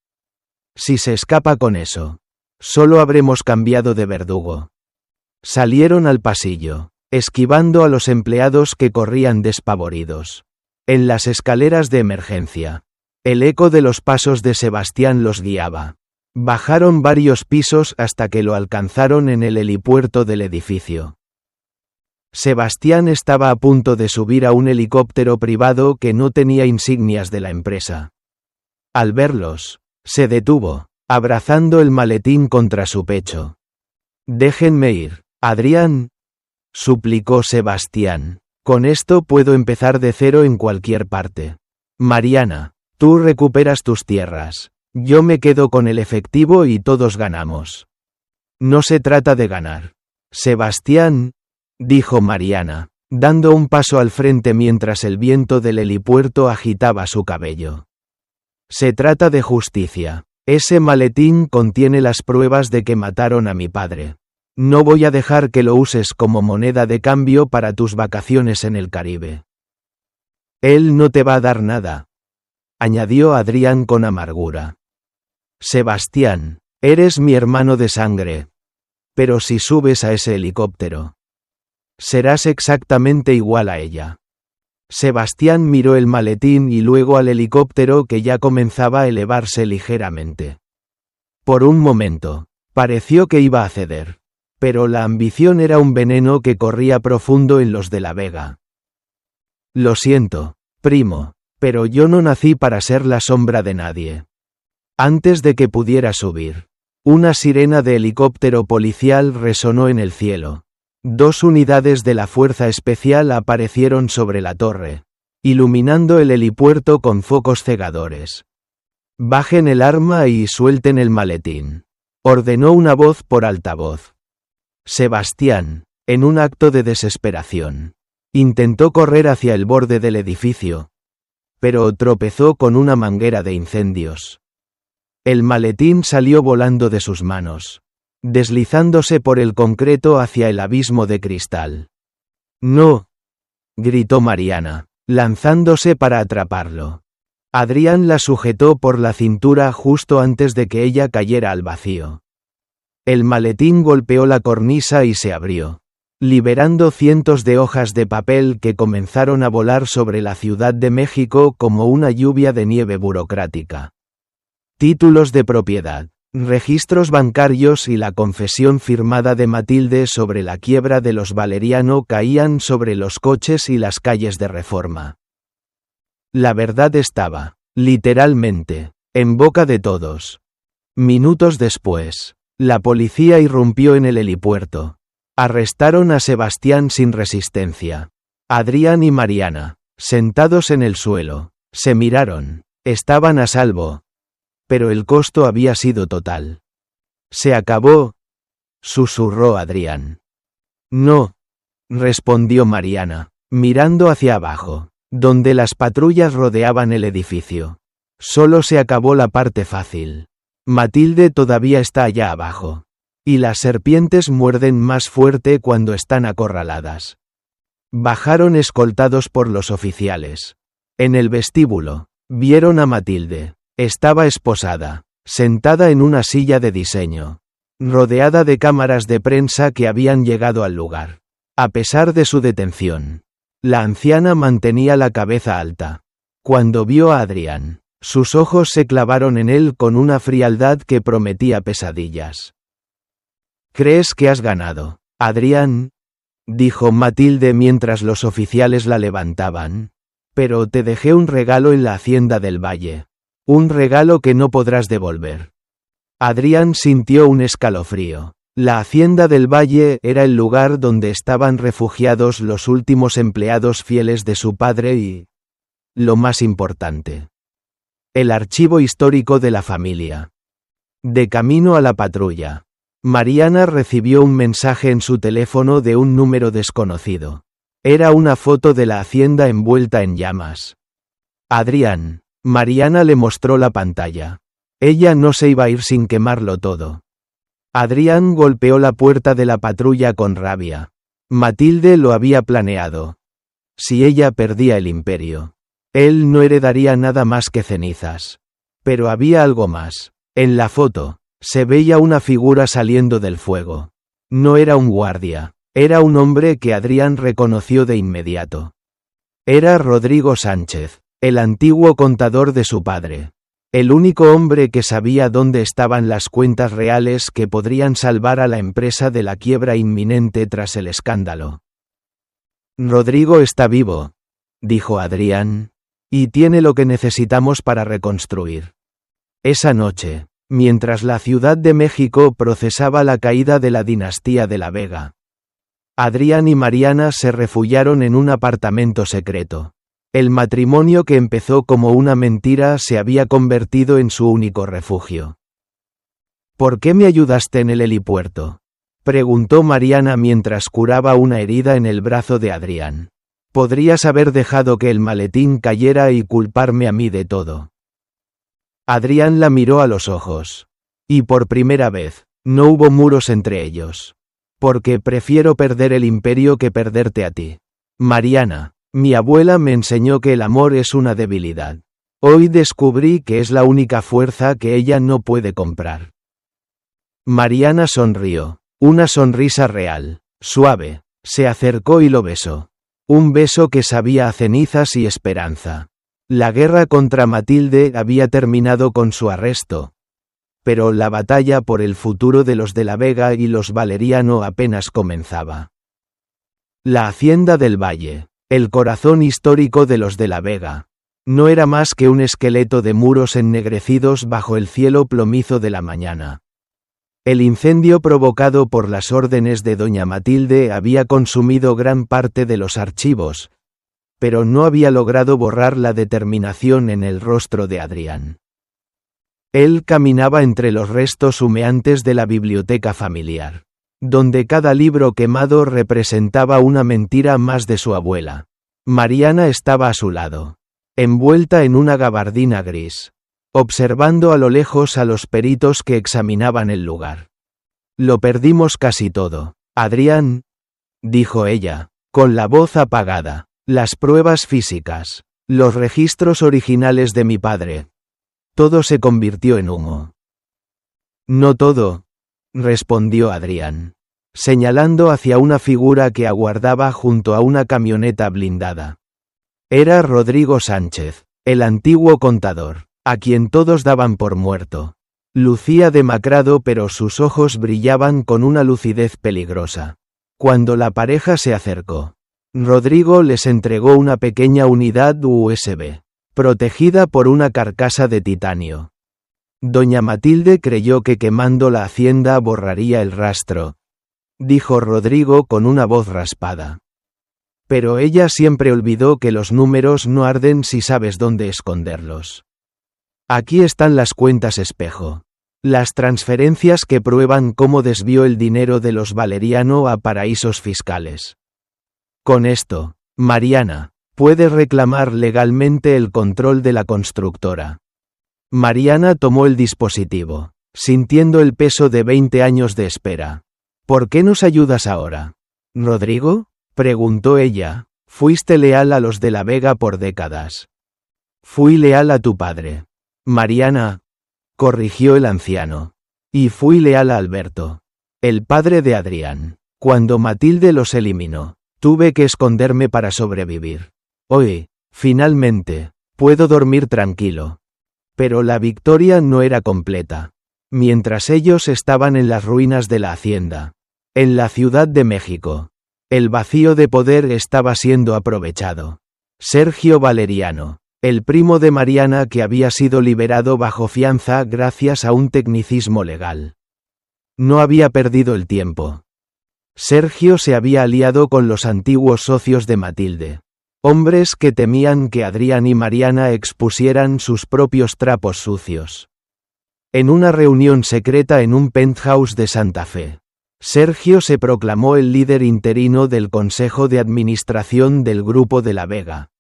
Si se escapa con eso, solo habremos cambiado de verdugo». Salieron al pasillo, esquivando a los empleados que corrían despavoridos. En las escaleras de emergencia, el eco de los pasos de Sebastián los guiaba. Bajaron varios pisos hasta que lo alcanzaron en el helipuerto del edificio. Sebastián estaba a punto de subir a un helicóptero privado que no tenía insignias de la empresa. Al verlos, se detuvo, abrazando el maletín contra su pecho. «Déjenme ir, Adrián», suplicó Sebastián. «Con esto puedo empezar de cero en cualquier parte. Mariana, tú recuperas tus tierras. Yo me quedo con el efectivo y todos ganamos». «No se trata de ganar, Sebastián», dijo Mariana, dando un paso al frente mientras el viento del helipuerto agitaba su cabello. «Se trata de justicia. Ese maletín contiene las pruebas de que mataron a mi padre. No voy a dejar que lo uses como moneda de cambio para tus vacaciones en el Caribe». «Él no te va a dar nada», añadió Adrián con amargura. «Sebastián, eres mi hermano de sangre. Pero si subes a ese helicóptero, serás exactamente igual a ella». Sebastián miró el maletín y luego al helicóptero que ya comenzaba a elevarse ligeramente. Por un momento, pareció que iba a ceder. Pero la ambición era un veneno que corría profundo en los de la Vega. «Lo siento, primo, pero yo no nací para ser la sombra de nadie». Antes de que pudiera subir, una sirena de helicóptero policial resonó en el cielo. 2 unidades de la Fuerza Especial aparecieron sobre la torre, iluminando el helipuerto con focos cegadores. «Bajen el arma y suelten el maletín», ordenó una voz por altavoz. Sebastián, en un acto de desesperación, intentó correr hacia el borde del edificio, pero tropezó con una manguera de incendios. El maletín salió volando de sus manos, deslizándose por el concreto hacia el abismo de cristal. «No», gritó Mariana, lanzándose para atraparlo. Adrián la sujetó por la cintura justo antes de que ella cayera al vacío. El maletín golpeó la cornisa y se abrió, liberando cientos de hojas de papel que comenzaron a volar sobre la Ciudad de México como una lluvia de nieve burocrática. Títulos de propiedad, registros bancarios y la confesión firmada de Matilde sobre la quiebra de los Valeriano caían sobre los coches y las calles de Reforma. La verdad estaba, literalmente, en boca de todos. Minutos después, la policía irrumpió en el helipuerto. Arrestaron a Sebastián sin resistencia. Adrián y Mariana, sentados en el suelo, se miraron. Estaban a salvo. Pero el costo había sido total. «Se acabó», susurró Adrián. «No», respondió Mariana, mirando hacia abajo, donde las patrullas rodeaban el edificio. «Solo se acabó la parte fácil. Matilde todavía está allá abajo. Y las serpientes muerden más fuerte cuando están acorraladas». Bajaron escoltados por los oficiales. En el vestíbulo, vieron a Matilde. Estaba esposada, sentada en una silla de diseño, rodeada de cámaras de prensa que habían llegado al lugar. A pesar de su detención, la anciana mantenía la cabeza alta. Cuando vio a Adrián, sus ojos se clavaron en él con una frialdad que prometía pesadillas. «¿Crees que has ganado, Adrián?», dijo Matilde mientras los oficiales la levantaban. «Pero te dejé un regalo en la Hacienda del Valle. Un regalo que no podrás devolver». Adrián sintió un escalofrío. La Hacienda del Valle era el lugar donde estaban refugiados los últimos empleados fieles de su padre y, lo más importante, El archivo histórico de la familia. De camino a la patrulla. Mariana recibió un mensaje en su teléfono de un número desconocido. Era una foto de la hacienda envuelta en llamas. Adrián. Mariana le mostró la pantalla. Ella no se iba a ir sin quemarlo todo. Adrián golpeó la puerta de la patrulla con rabia. Matilde lo había planeado. Si ella perdía el imperio, él no heredaría nada más que cenizas. Pero había algo más. En la foto, se veía una figura saliendo del fuego. No era un guardia, era un hombre que Adrián reconoció de inmediato. Era Rodrigo Sánchez, el antiguo contador de su padre. El único hombre que sabía dónde estaban las cuentas reales que podrían salvar a la empresa de la quiebra inminente tras el escándalo. Rodrigo está vivo, dijo Adrián, y tiene lo que necesitamos para reconstruir. Esa noche, mientras la Ciudad de México procesaba la caída de la dinastía de la Vega, Adrián y Mariana se refugiaron en un apartamento secreto. El matrimonio que empezó como una mentira se había convertido en su único refugio. ¿Por qué me ayudaste en el helipuerto?, preguntó Mariana mientras curaba una herida en el brazo de Adrián. Podrías haber dejado que el maletín cayera y culparme a mí de todo. Adrián la miró a los ojos. Y por primera vez, no hubo muros entre ellos. Porque prefiero perder el imperio que perderte a ti. Mariana, mi abuela me enseñó que el amor es una debilidad. Hoy descubrí que es la única fuerza que ella no puede comprar. Mariana sonrió. Una sonrisa real, suave. Se acercó y lo besó. Un beso que sabía a cenizas y esperanza. La guerra contra Matilde había terminado con su arresto. Pero la batalla por el futuro de los de la Vega y los Valeriano apenas comenzaba. La hacienda del Valle, el corazón histórico de los de la Vega, no era más que un esqueleto de muros ennegrecidos bajo el cielo plomizo de la mañana. El incendio provocado por las órdenes de doña Matilde había consumido gran parte de los archivos, pero no había logrado borrar la determinación en el rostro de Adrián. Él caminaba entre los restos humeantes de la biblioteca familiar, donde cada libro quemado representaba una mentira más de su abuela. Mariana estaba a su lado, envuelta en una gabardina gris, observando a lo lejos a los peritos que examinaban el lugar. Lo perdimos casi todo, Adrián, dijo ella, con la voz apagada. Las pruebas físicas, los registros originales de mi padre. Todo se convirtió en humo. No todo, respondió Adrián, señalando hacia una figura que aguardaba junto a una camioneta blindada. Era Rodrigo Sánchez, el antiguo contador, a quien todos daban por muerto. Lucía demacrado, pero sus ojos brillaban con una lucidez peligrosa. Cuando la pareja se acercó, Rodrigo les entregó una pequeña unidad USB, protegida por una carcasa de titanio. Doña Matilde creyó que quemando la hacienda borraría el rastro, dijo Rodrigo con una voz raspada. Pero ella siempre olvidó que los números no arden si sabes dónde esconderlos. Aquí están las cuentas espejo. Las transferencias que prueban cómo desvió el dinero de los Valeriano a paraísos fiscales. Con esto, Mariana, puede reclamar legalmente el control de la constructora. Mariana tomó el dispositivo, sintiendo el peso de 20 años de espera. ¿Por qué nos ayudas ahora? ¿Rodrigo?, preguntó ella. Fuiste leal a los de la Vega por décadas. Fui leal a tu padre. Mariana, corrigió el anciano. Y fui leal a Alberto, el padre de Adrián. Cuando Matilde los eliminó, tuve que esconderme para sobrevivir. Hoy, finalmente, puedo dormir tranquilo. Pero la victoria no era completa. Mientras ellos estaban en las ruinas de la hacienda, en la Ciudad de México, el vacío de poder estaba siendo aprovechado. Sergio Valeriano, el primo de Mariana que había sido liberado bajo fianza gracias a un tecnicismo legal, no había perdido el tiempo. Sergio se había aliado con los antiguos socios de Matilde, Hombres que temían que Adrián y Mariana expusieran sus propios trapos sucios. En una reunión secreta en un penthouse de Santa Fe, Sergio se proclamó el líder interino del Consejo de Administración del Grupo de la Vega,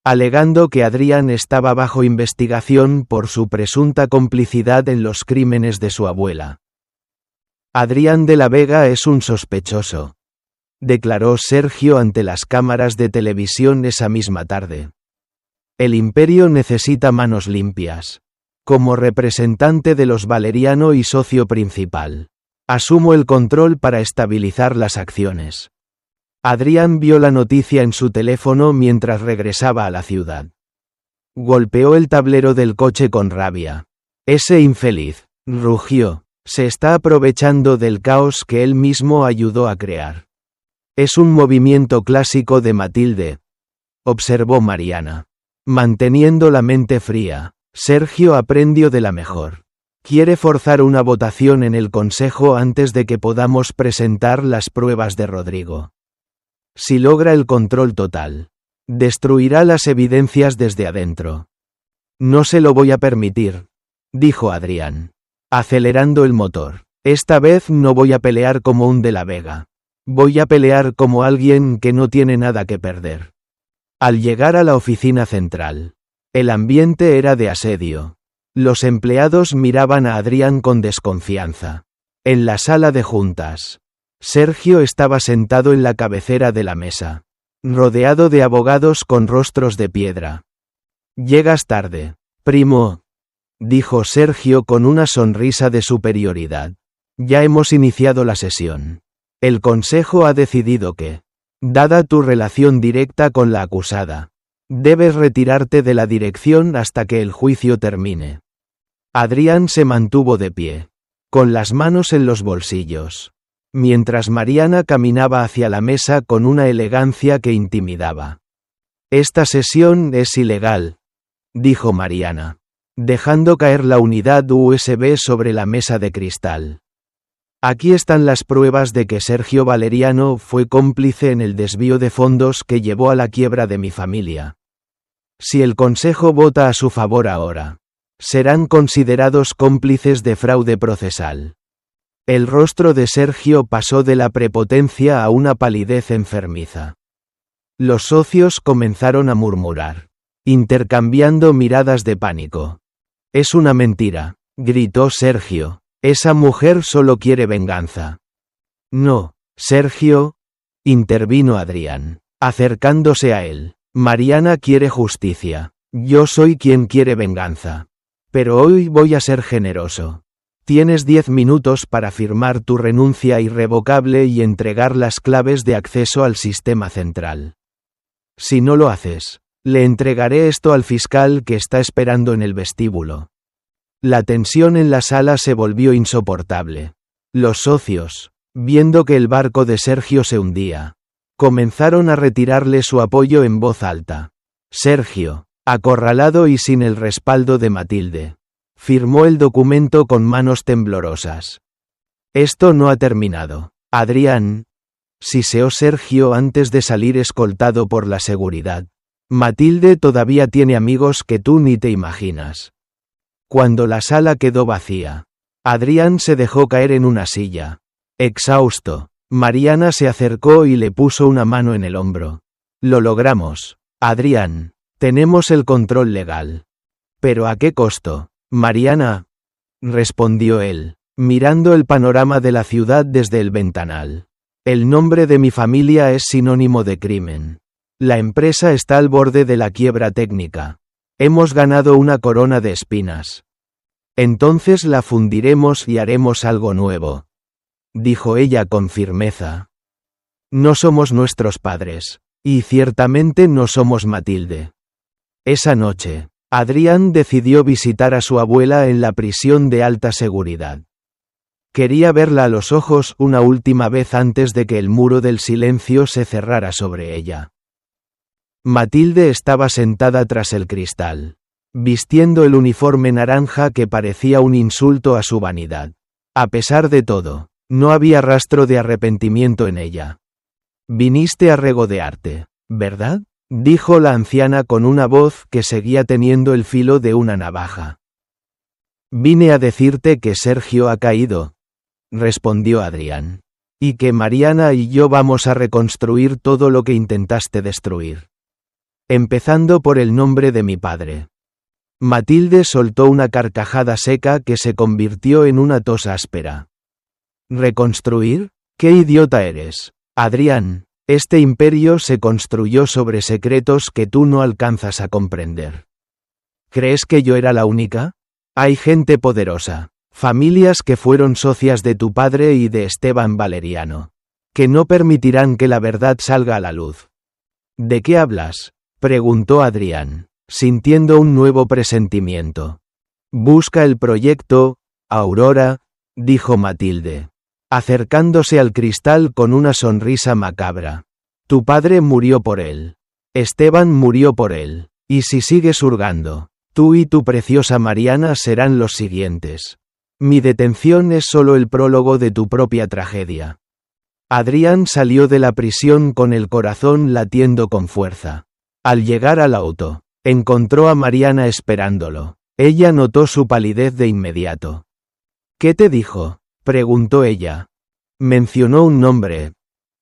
alegando que Adrián estaba bajo investigación por su presunta complicidad en los crímenes de su abuela. Adrián de la Vega es un sospechoso, declaró Sergio ante las cámaras de televisión esa misma tarde. El imperio necesita manos limpias. Como representante de los Valeriano y socio principal, asumo el control para estabilizar las acciones. Adrián vio la noticia en su teléfono mientras regresaba a la ciudad. Golpeó el tablero del coche con rabia. Ese infeliz, rugió, se está aprovechando del caos que él mismo ayudó a crear. Es un movimiento clásico de Matilde, observó Mariana. Manteniendo la mente fría, Sergio aprendió de la mejor. Quiere forzar una votación en el Consejo antes de que podamos presentar las pruebas de Rodrigo. Si logra el control total, destruirá las evidencias desde adentro. No se lo voy a permitir, dijo Adrián, acelerando el motor. Esta vez no voy a pelear como un de la Vega. Voy a pelear como alguien que no tiene nada que perder. Al llegar a la oficina central, el ambiente era de asedio. Los empleados miraban a Adrián con desconfianza. En la sala de juntas, Sergio estaba sentado en la cabecera de la mesa, rodeado de abogados con rostros de piedra. «Llegas tarde, primo», dijo Sergio con una sonrisa de superioridad. «Ya hemos iniciado la sesión. El Consejo ha decidido que, dada tu relación directa con la acusada, debes retirarte de la dirección hasta que el juicio termine». Adrián se mantuvo de pie, con las manos en los bolsillos, mientras Mariana caminaba hacia la mesa con una elegancia que intimidaba. «Esta sesión es ilegal», dijo Mariana, dejando caer la unidad USB sobre la mesa de cristal. «Aquí están las pruebas de que Sergio Valeriano fue cómplice en el desvío de fondos que llevó a la quiebra de mi familia. Si el Consejo vota a su favor ahora, serán considerados cómplices de fraude procesal». El rostro de Sergio pasó de la prepotencia a una palidez enfermiza. Los socios comenzaron a murmurar, intercambiando miradas de pánico. «Es una mentira», gritó Sergio. «Esa mujer solo quiere venganza». «No, Sergio», intervino Adrián, acercándose a él. «Mariana quiere justicia. Yo soy quien quiere venganza. Pero hoy voy a ser generoso. Tienes 10 minutos para firmar tu renuncia irrevocable y entregar las claves de acceso al sistema central. Si no lo haces, le entregaré esto al fiscal que está esperando en el vestíbulo». La tensión en la sala se volvió insoportable. Los socios, viendo que el barco de Sergio se hundía, comenzaron a retirarle su apoyo en voz alta. Sergio, acorralado y sin el respaldo de Matilde, firmó el documento con manos temblorosas. «Esto no ha terminado, Adrián», siseó Sergio antes de salir escoltado por la seguridad. «Matilde todavía tiene amigos que tú ni te imaginas». Cuando la sala quedó vacía, Adrián se dejó caer en una silla. Exhausto, Mariana se acercó y le puso una mano en el hombro. «Lo logramos, Adrián. Tenemos el control legal». «¿Pero a qué costo, Mariana?», respondió él, mirando el panorama de la ciudad desde el ventanal. «El nombre de mi familia es sinónimo de crimen. La empresa está al borde de la quiebra técnica. Hemos ganado una corona de espinas. Entonces la fundiremos y haremos algo nuevo», dijo ella con firmeza. «No somos nuestros padres, y ciertamente no somos Matilde». Esa noche, Adrián decidió visitar a su abuela en la prisión de alta seguridad. Quería verla a los ojos una última vez antes de que el muro del silencio se cerrara sobre ella. Matilde estaba sentada tras el cristal, vistiendo el uniforme naranja que parecía un insulto a su vanidad. A pesar de todo, no había rastro de arrepentimiento en ella. «Viniste a regodearte, ¿verdad?», dijo la anciana con una voz que seguía teniendo el filo de una navaja. Vine a decirte que Sergio ha caído, respondió Adrián. Y que Mariana y yo vamos a reconstruir todo lo que intentaste destruir. Empezando por el nombre de mi padre. Matilde soltó una carcajada seca que se convirtió en una tos áspera. ¿Reconstruir? ¡Qué idiota eres! Adrián, este imperio se construyó sobre secretos que tú no alcanzas a comprender. ¿Crees que yo era la única? Hay gente poderosa. Familias que fueron socias de tu padre y de Esteban Valeriano, que no permitirán que la verdad salga a la luz. ¿De qué hablas?, preguntó Adrián, sintiendo un nuevo presentimiento. Busca el proyecto, Aurora, dijo Matilde, acercándose al cristal con una sonrisa macabra. Tu padre murió por él. Esteban murió por él. Y si sigues hurgando, tú y tu preciosa Mariana serán los siguientes. Mi detención es solo el prólogo de tu propia tragedia. Adrián salió de la prisión con el corazón latiendo con fuerza. Al llegar al auto, encontró a Mariana esperándolo. Ella notó su palidez de inmediato. ¿Qué te dijo?, preguntó ella. Mencionó un nombre.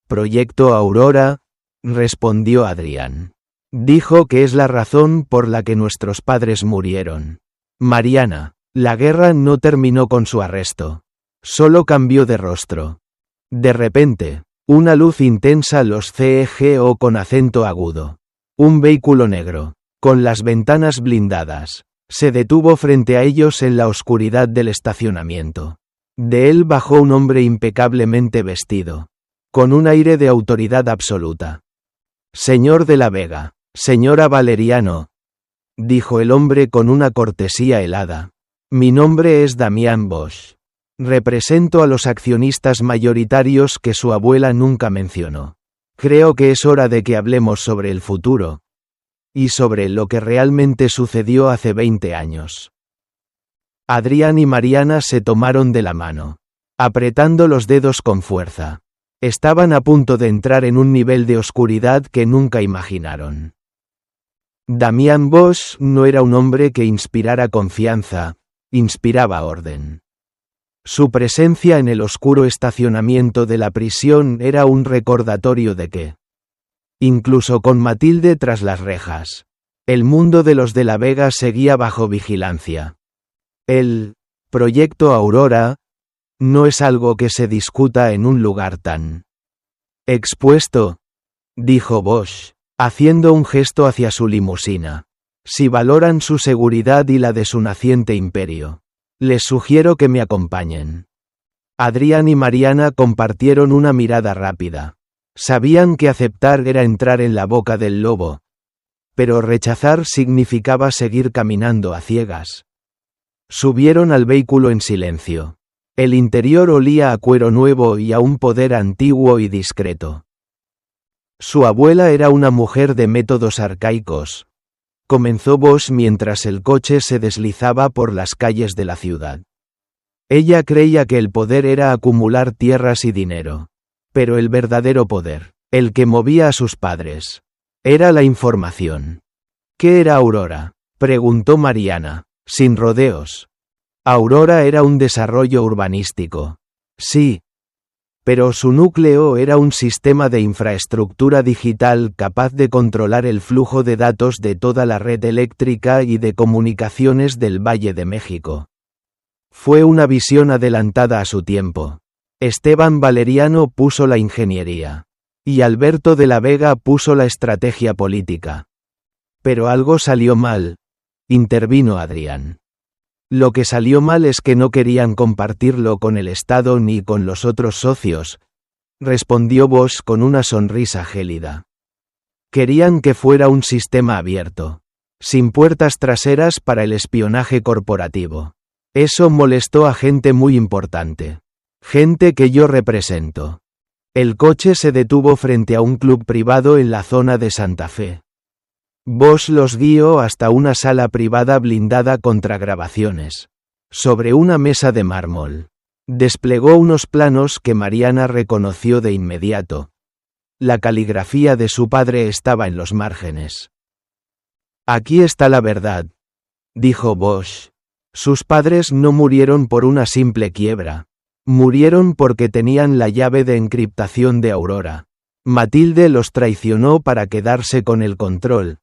Proyecto Aurora, respondió Adrián. Dijo que es la razón por la que nuestros padres murieron. Mariana. La guerra no terminó con su arresto. Solo cambió de rostro. De repente, una luz intensa los cegueó con acento agudo. Un vehículo negro, con las ventanas blindadas, se detuvo frente a ellos en la oscuridad del estacionamiento. De él bajó un hombre impecablemente vestido, con un aire de autoridad absoluta. Señor de la Vega, señora Valeriano, dijo el hombre con una cortesía helada. Mi nombre es Damián Bosch. Represento a los accionistas mayoritarios que su abuela nunca mencionó. Creo que es hora de que hablemos sobre el futuro. Y sobre lo que realmente sucedió hace 20 años. Adrián y Mariana se tomaron de la mano, apretando los dedos con fuerza. Estaban a punto de entrar en un nivel de oscuridad que nunca imaginaron. Damián Bosch no era un hombre que inspirara confianza. Inspiraba orden. Su presencia en el oscuro estacionamiento de la prisión era un recordatorio de que, incluso con Matilde tras las rejas, el mundo de los de la Vega seguía bajo vigilancia. El proyecto Aurora no es algo que se discuta en un lugar tan expuesto, dijo Bosch, haciendo un gesto hacia su limusina. Si valoran su seguridad y la de su naciente imperio, les sugiero que me acompañen. Adrián y Mariana compartieron una mirada rápida. Sabían que aceptar era entrar en la boca del lobo, pero rechazar significaba seguir caminando a ciegas. Subieron al vehículo en silencio. El interior olía a cuero nuevo y a un poder antiguo y discreto. Su abuela era una mujer de métodos arcaicos, comenzó Bosch mientras el coche se deslizaba por las calles de la ciudad. Ella creía que el poder era acumular tierras y dinero. Pero el verdadero poder, el que movía a sus padres, era la información. ¿Qué era Aurora?, preguntó Mariana, sin rodeos. Aurora era un desarrollo urbanístico. Sí. Pero su núcleo era un sistema de infraestructura digital capaz de controlar el flujo de datos de toda la red eléctrica y de comunicaciones del Valle de México. Fue una visión adelantada a su tiempo. Esteban Valeriano puso la ingeniería. Y Alberto de la Vega puso la estrategia política. Pero algo salió mal, intervino Adrián. Lo que salió mal es que no querían compartirlo con el Estado ni con los otros socios, respondió Bosch con una sonrisa gélida. Querían que fuera un sistema abierto, sin puertas traseras para el espionaje corporativo. Eso molestó a gente muy importante. Gente que yo represento. El coche se detuvo frente a un club privado en la zona de Santa Fe. Bosch los guió hasta una sala privada blindada contra grabaciones. Sobre una mesa de mármol, desplegó unos planos que Mariana reconoció de inmediato. La caligrafía de su padre estaba en los márgenes. Aquí está la verdad, dijo Bosch. Sus padres no murieron por una simple quiebra. Murieron porque tenían la llave de encriptación de Aurora. Matilde los traicionó para quedarse con el control,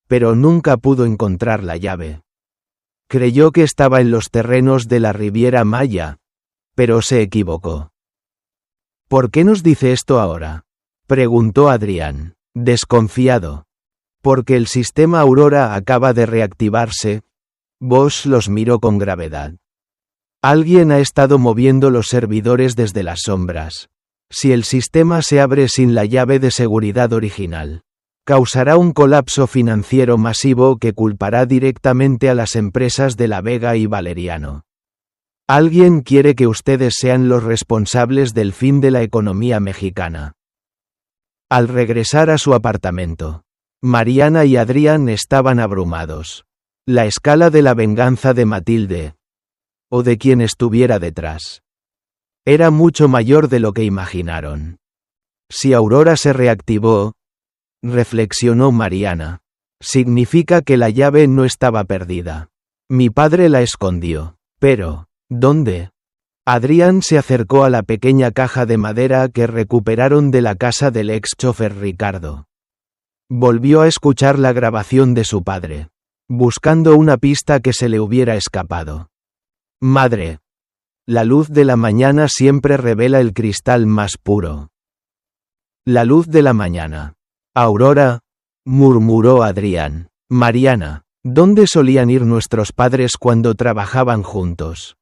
pero nunca pudo encontrar la llave. Creyó que estaba en los terrenos de la Riviera Maya, pero se equivocó. ¿Por qué nos dice esto ahora?, preguntó Adrián, desconfiado. Porque el sistema Aurora acaba de reactivarse. Bosch los miró con gravedad. Alguien ha estado moviendo los servidores desde las sombras. Si el sistema se abre sin la llave de seguridad original, causará un colapso financiero masivo que culpará directamente a las empresas de La Vega y Valeriano. Alguien quiere que ustedes sean los responsables del fin de la economía mexicana. Al regresar a su apartamento, Mariana y Adrián estaban abrumados. La escala de la venganza de Matilde, o de quien estuviera detrás, era mucho mayor de lo que imaginaron. Si Aurora se reactivó, reflexionó Mariana, significa que la llave no estaba perdida. Mi padre la escondió. Pero, ¿dónde? Adrián se acercó a la pequeña caja de madera que recuperaron de la casa del ex chofer Ricardo. Volvió a escuchar la grabación de su padre, buscando una pista que se le hubiera escapado. Madre. La luz de la mañana siempre revela el cristal más puro. La luz de la mañana. Aurora, murmuró Adrián. Mariana, ¿dónde solían ir nuestros padres cuando trabajaban juntos?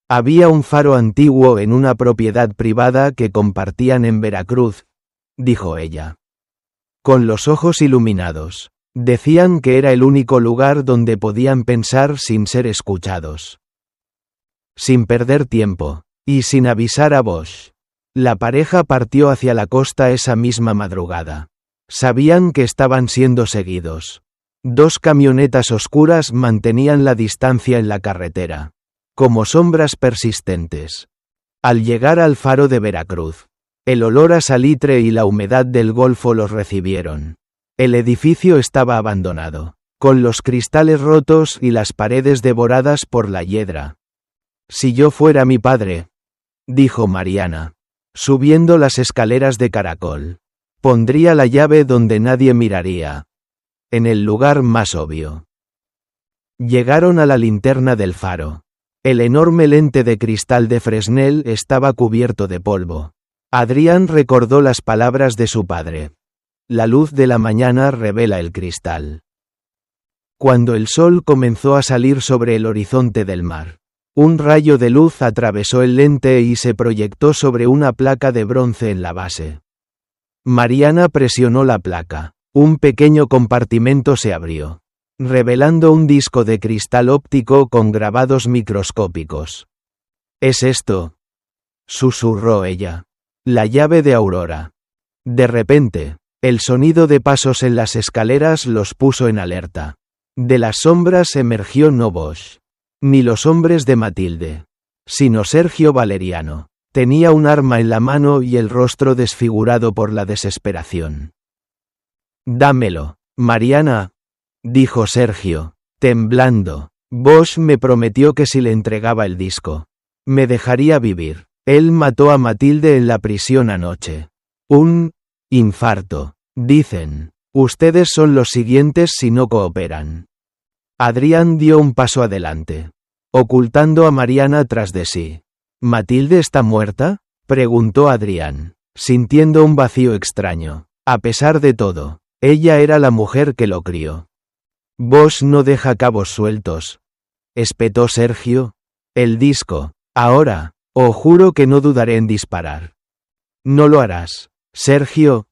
Había un faro antiguo en una propiedad privada que compartían en Veracruz, dijo ella. Con los ojos iluminados. Decían que era el único lugar donde podían pensar sin ser escuchados. Sin perder tiempo, y sin avisar a Bosch, la pareja partió hacia la costa esa misma madrugada. Sabían que estaban siendo seguidos. 2 camionetas oscuras mantenían la distancia en la carretera, como sombras persistentes. Al llegar al faro de Veracruz, el olor a salitre y la humedad del Golfo los recibieron. El edificio estaba abandonado, con los cristales rotos y las paredes devoradas por la hiedra. Si yo fuera mi padre, dijo Mariana, subiendo las escaleras de caracol, pondría la llave donde nadie miraría, en el lugar más obvio. Llegaron a la linterna del faro. El enorme lente de cristal de Fresnel estaba cubierto de polvo. Adrián recordó las palabras de su padre. La luz de la mañana revela el cristal. Cuando el sol comenzó a salir sobre el horizonte del mar, un rayo de luz atravesó el lente y se proyectó sobre una placa de bronce en la base. Mariana presionó la placa. Un pequeño compartimento se abrió, revelando un disco de cristal óptico con grabados microscópicos. «¿Es esto?», susurró ella. «La llave de Aurora». De repente, el sonido de pasos en las escaleras los puso en alerta. De las sombras emergió no Bosch, ni los hombres de Matilde, sino Sergio Valeriano. Tenía un arma en la mano y el rostro desfigurado por la desesperación. «Dámelo, Mariana», dijo Sergio, temblando. Bosch me prometió que si le entregaba el disco, me dejaría vivir. Él mató a Matilde en la prisión anoche. Un infarto, dicen. Ustedes son los siguientes si no cooperan. Adrián dio un paso adelante, ocultando a Mariana tras de sí. ¿Matilde está muerta?, preguntó Adrián, sintiendo un vacío extraño. A pesar de todo, ella era la mujer que lo crió. Bosch no deja cabos sueltos, espetó Sergio. El disco, ahora, o juro que no dudaré en disparar. No lo harás, Sergio,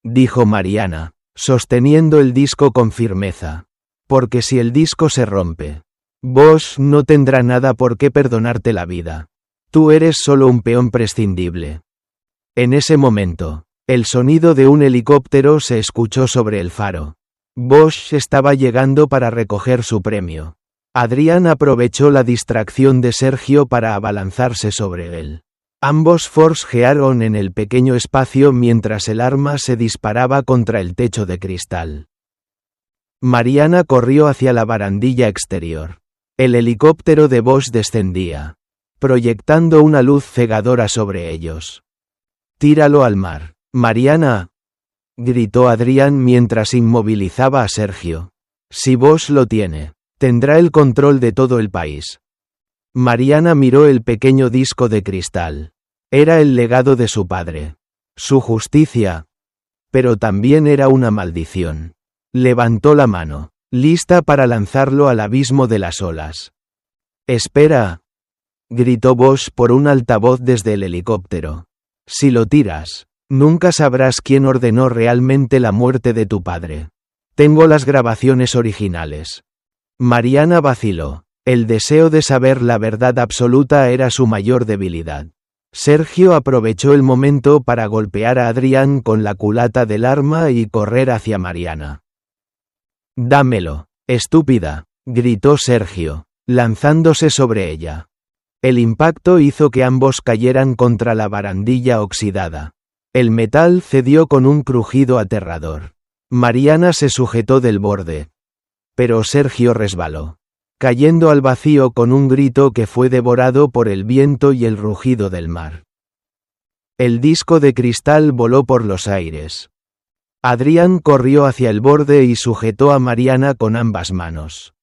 dijo Mariana, sosteniendo el disco con firmeza. Porque si el disco se rompe, Bosch no tendrá nada por qué perdonarte la vida. Tú eres solo un peón prescindible. En ese momento, el sonido de un helicóptero se escuchó sobre el faro. Bosch estaba llegando para recoger su premio. Adrián aprovechó la distracción de Sergio para abalanzarse sobre él. Ambos forcejearon en el pequeño espacio mientras el arma se disparaba contra el techo de cristal. Mariana corrió hacia la barandilla exterior. El helicóptero de Bosch descendía, proyectando una luz cegadora sobre ellos. «Tíralo al mar, Mariana», gritó Adrián mientras inmovilizaba a Sergio. «Si Bosch lo tiene, tendrá el control de todo el país». Mariana miró el pequeño disco de cristal. Era el legado de su padre. Su justicia. Pero también era una maldición. Levantó la mano, lista para lanzarlo al abismo de las olas. «Espera», gritó Bosch por un altavoz desde el helicóptero. «Si lo tiras, nunca sabrás quién ordenó realmente la muerte de tu padre. Tengo las grabaciones originales». Mariana vaciló. El deseo de saber la verdad absoluta era su mayor debilidad. Sergio aprovechó el momento para golpear a Adrián con la culata del arma y correr hacia Mariana. «Dámelo, estúpida», gritó Sergio, lanzándose sobre ella. El impacto hizo que ambos cayeran contra la barandilla oxidada. El metal cedió con un crujido aterrador. Mariana se sujetó del borde. Pero Sergio resbaló, cayendo al vacío con un grito que fue devorado por el viento y el rugido del mar. El disco de cristal voló por los aires. Adrián corrió hacia el borde y sujetó a Mariana con ambas manos,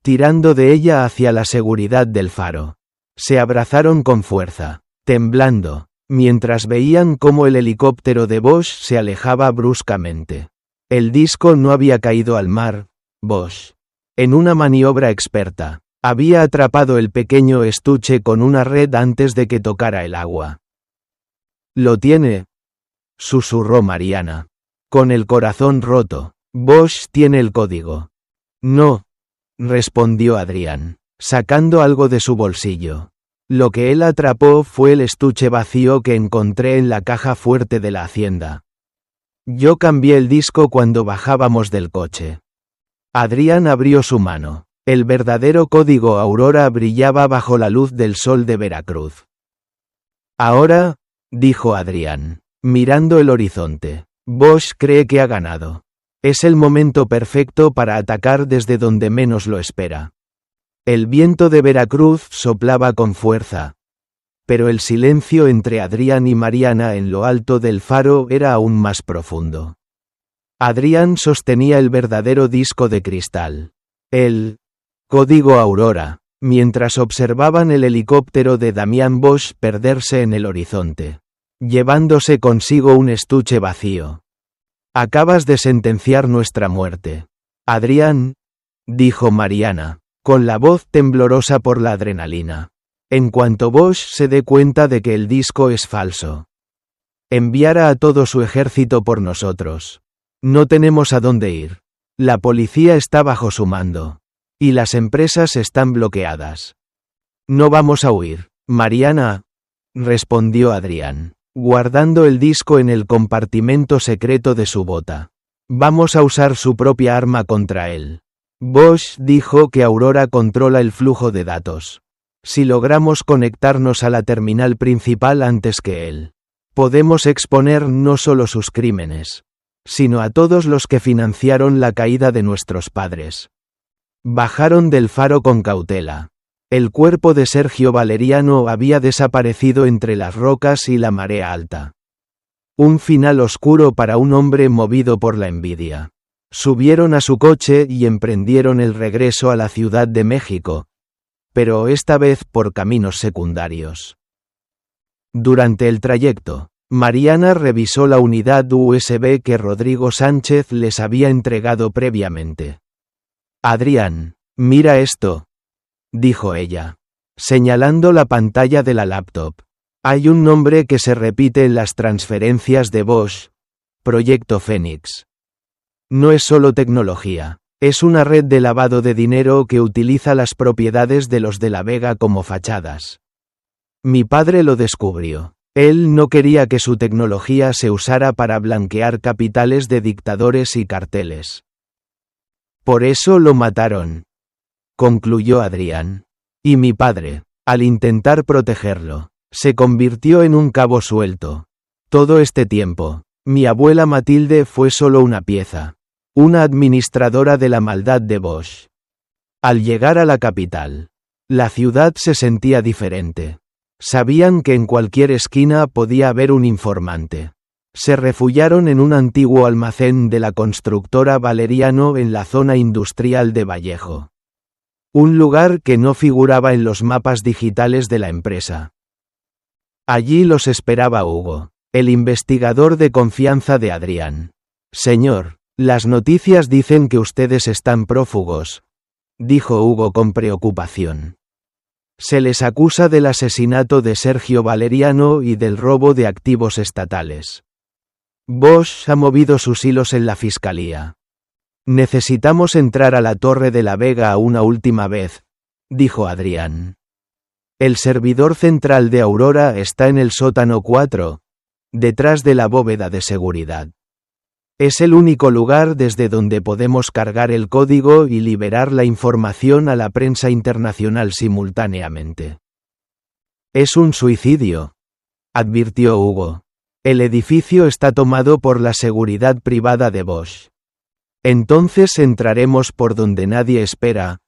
tirando de ella hacia la seguridad del faro. Se abrazaron con fuerza, temblando, mientras veían cómo el helicóptero de Bosch se alejaba bruscamente. El disco no había caído al mar. Bosch, en una maniobra experta, había atrapado el pequeño estuche con una red antes de que tocara el agua. «Lo tiene», susurró Mariana. Con el corazón roto. «Bosch tiene el código». «No», respondió Adrián, sacando algo de su bolsillo. «Lo que él atrapó fue el estuche vacío que encontré en la caja fuerte de la hacienda. Yo cambié el disco cuando bajábamos del coche». Adrián abrió su mano. El verdadero código Aurora brillaba bajo la luz del sol de Veracruz. «Ahora», dijo Adrián, mirando el horizonte, «Bosch cree que ha ganado. Es el momento perfecto para atacar desde donde menos lo espera». El viento de Veracruz soplaba con fuerza. Pero el silencio entre Adrián y Mariana en lo alto del faro era aún más profundo. Adrián sostenía el verdadero disco de cristal. El código Aurora, mientras observaban el helicóptero de Damián Bosch perderse en el horizonte, llevándose consigo un estuche vacío. «Acabas de sentenciar nuestra muerte, Adrián», dijo Mariana, con la voz temblorosa por la adrenalina. «En cuanto Bosch se dé cuenta de que el disco es falso, enviará a todo su ejército por nosotros. No tenemos a dónde ir. La policía está bajo su mando. Y las empresas están bloqueadas. No vamos a huir, Mariana», respondió Adrián, guardando el disco en el compartimento secreto de su bota. «Vamos a usar su propia arma contra él. Bosch dijo que Aurora controla el flujo de datos. Si logramos conectarnos a la terminal principal antes que él, podemos exponer no solo sus crímenes, sino a todos los que financiaron la caída de nuestros padres». Bajaron del faro con cautela. El cuerpo de Sergio Valeriano había desaparecido entre las rocas y la marea alta. Un final oscuro para un hombre movido por la envidia. Subieron a su coche y emprendieron el regreso a la Ciudad de México, pero esta vez por caminos secundarios. Durante el trayecto, Mariana revisó la unidad USB que Rodrigo Sánchez les había entregado previamente. «Adrián, mira esto», dijo ella, señalando la pantalla de la laptop. «Hay un nombre que se repite en las transferencias de Bosch: Proyecto Fénix. No es solo tecnología, es una red de lavado de dinero que utiliza las propiedades de los de la Vega como fachadas. Mi padre lo descubrió. Él no quería que su tecnología se usara para blanquear capitales de dictadores y carteles. Por eso lo mataron», concluyó Adrián. «Y mi padre, al intentar protegerlo, Se convirtió en un cabo suelto. Todo este tiempo, mi abuela Matilde fue solo una pieza. Una administradora de la maldad de Bosch. Al llegar a la capital, la ciudad se sentía diferente. Sabían que en cualquier esquina podía haber un informante. Se refugiaron en un antiguo almacén de la constructora Valeriano en la zona industrial de Vallejo. Un lugar que no figuraba en los mapas digitales de la empresa. Allí los esperaba Hugo, el investigador de confianza de Adrián. Señor, las noticias dicen que ustedes están prófugos, dijo Hugo con preocupación. Se les acusa del asesinato de Sergio Valeriano y del robo de activos estatales. Bosch ha movido sus hilos en la fiscalía. Necesitamos entrar a la Torre de la Vega una última vez, dijo Adrián. El servidor central de Aurora está en el sótano 4, detrás de la bóveda de seguridad. Es el único lugar desde donde podemos cargar el código y liberar la información a la prensa internacional simultáneamente. Es un suicidio, advirtió Hugo. El edificio está tomado por la seguridad privada de Bosch. Entonces entraremos por donde nadie espera,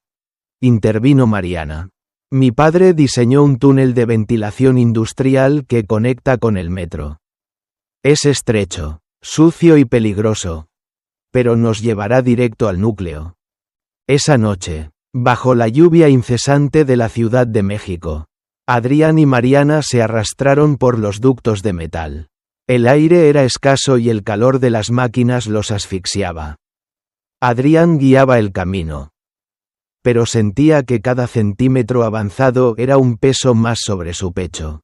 intervino Mariana. Mi padre diseñó un túnel de ventilación industrial que conecta con el metro. Es estrecho, sucio y peligroso, pero nos llevará directo al núcleo. Esa noche, bajo la lluvia incesante de la Ciudad de México, Adrián y Mariana se arrastraron por los ductos de metal. El aire era escaso y el calor de las máquinas los asfixiaba. Adrián guiaba el camino, pero sentía que cada centímetro avanzado era un peso más sobre su pecho.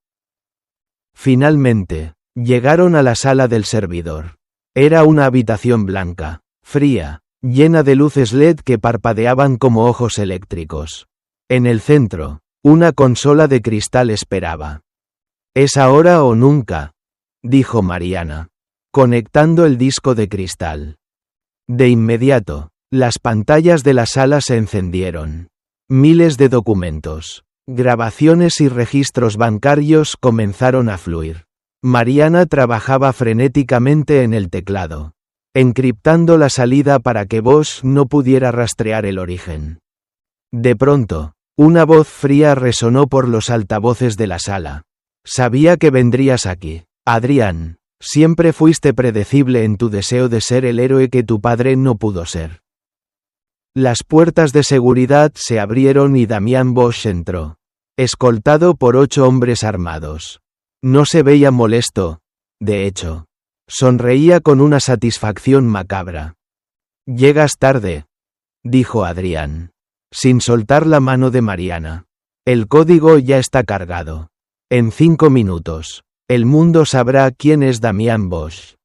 Finalmente, llegaron a la sala del servidor. Era una habitación blanca, fría, llena de luces LED que parpadeaban como ojos eléctricos. En el centro, una consola de cristal esperaba. «Es ahora o nunca», dijo Mariana, conectando el disco de cristal. De inmediato, las pantallas de la sala se encendieron. Miles de documentos, grabaciones y registros bancarios comenzaron a fluir. Mariana trabajaba frenéticamente en el teclado, encriptando la salida para que Bosch no pudiera rastrear el origen. De pronto, una voz fría resonó por los altavoces de la sala. Sabía que vendrías aquí, Adrián. Siempre fuiste predecible en tu deseo de ser el héroe que tu padre no pudo ser. Las puertas de seguridad se abrieron y Damián Bosch entró, escoltado por 8 hombres armados. No se veía molesto, de hecho. Sonreía con una satisfacción macabra. «Llegas tarde», dijo Adrián, sin soltar la mano de Mariana. «El código ya está cargado. En 5 minutos, el mundo sabrá quién es Damián Bosch».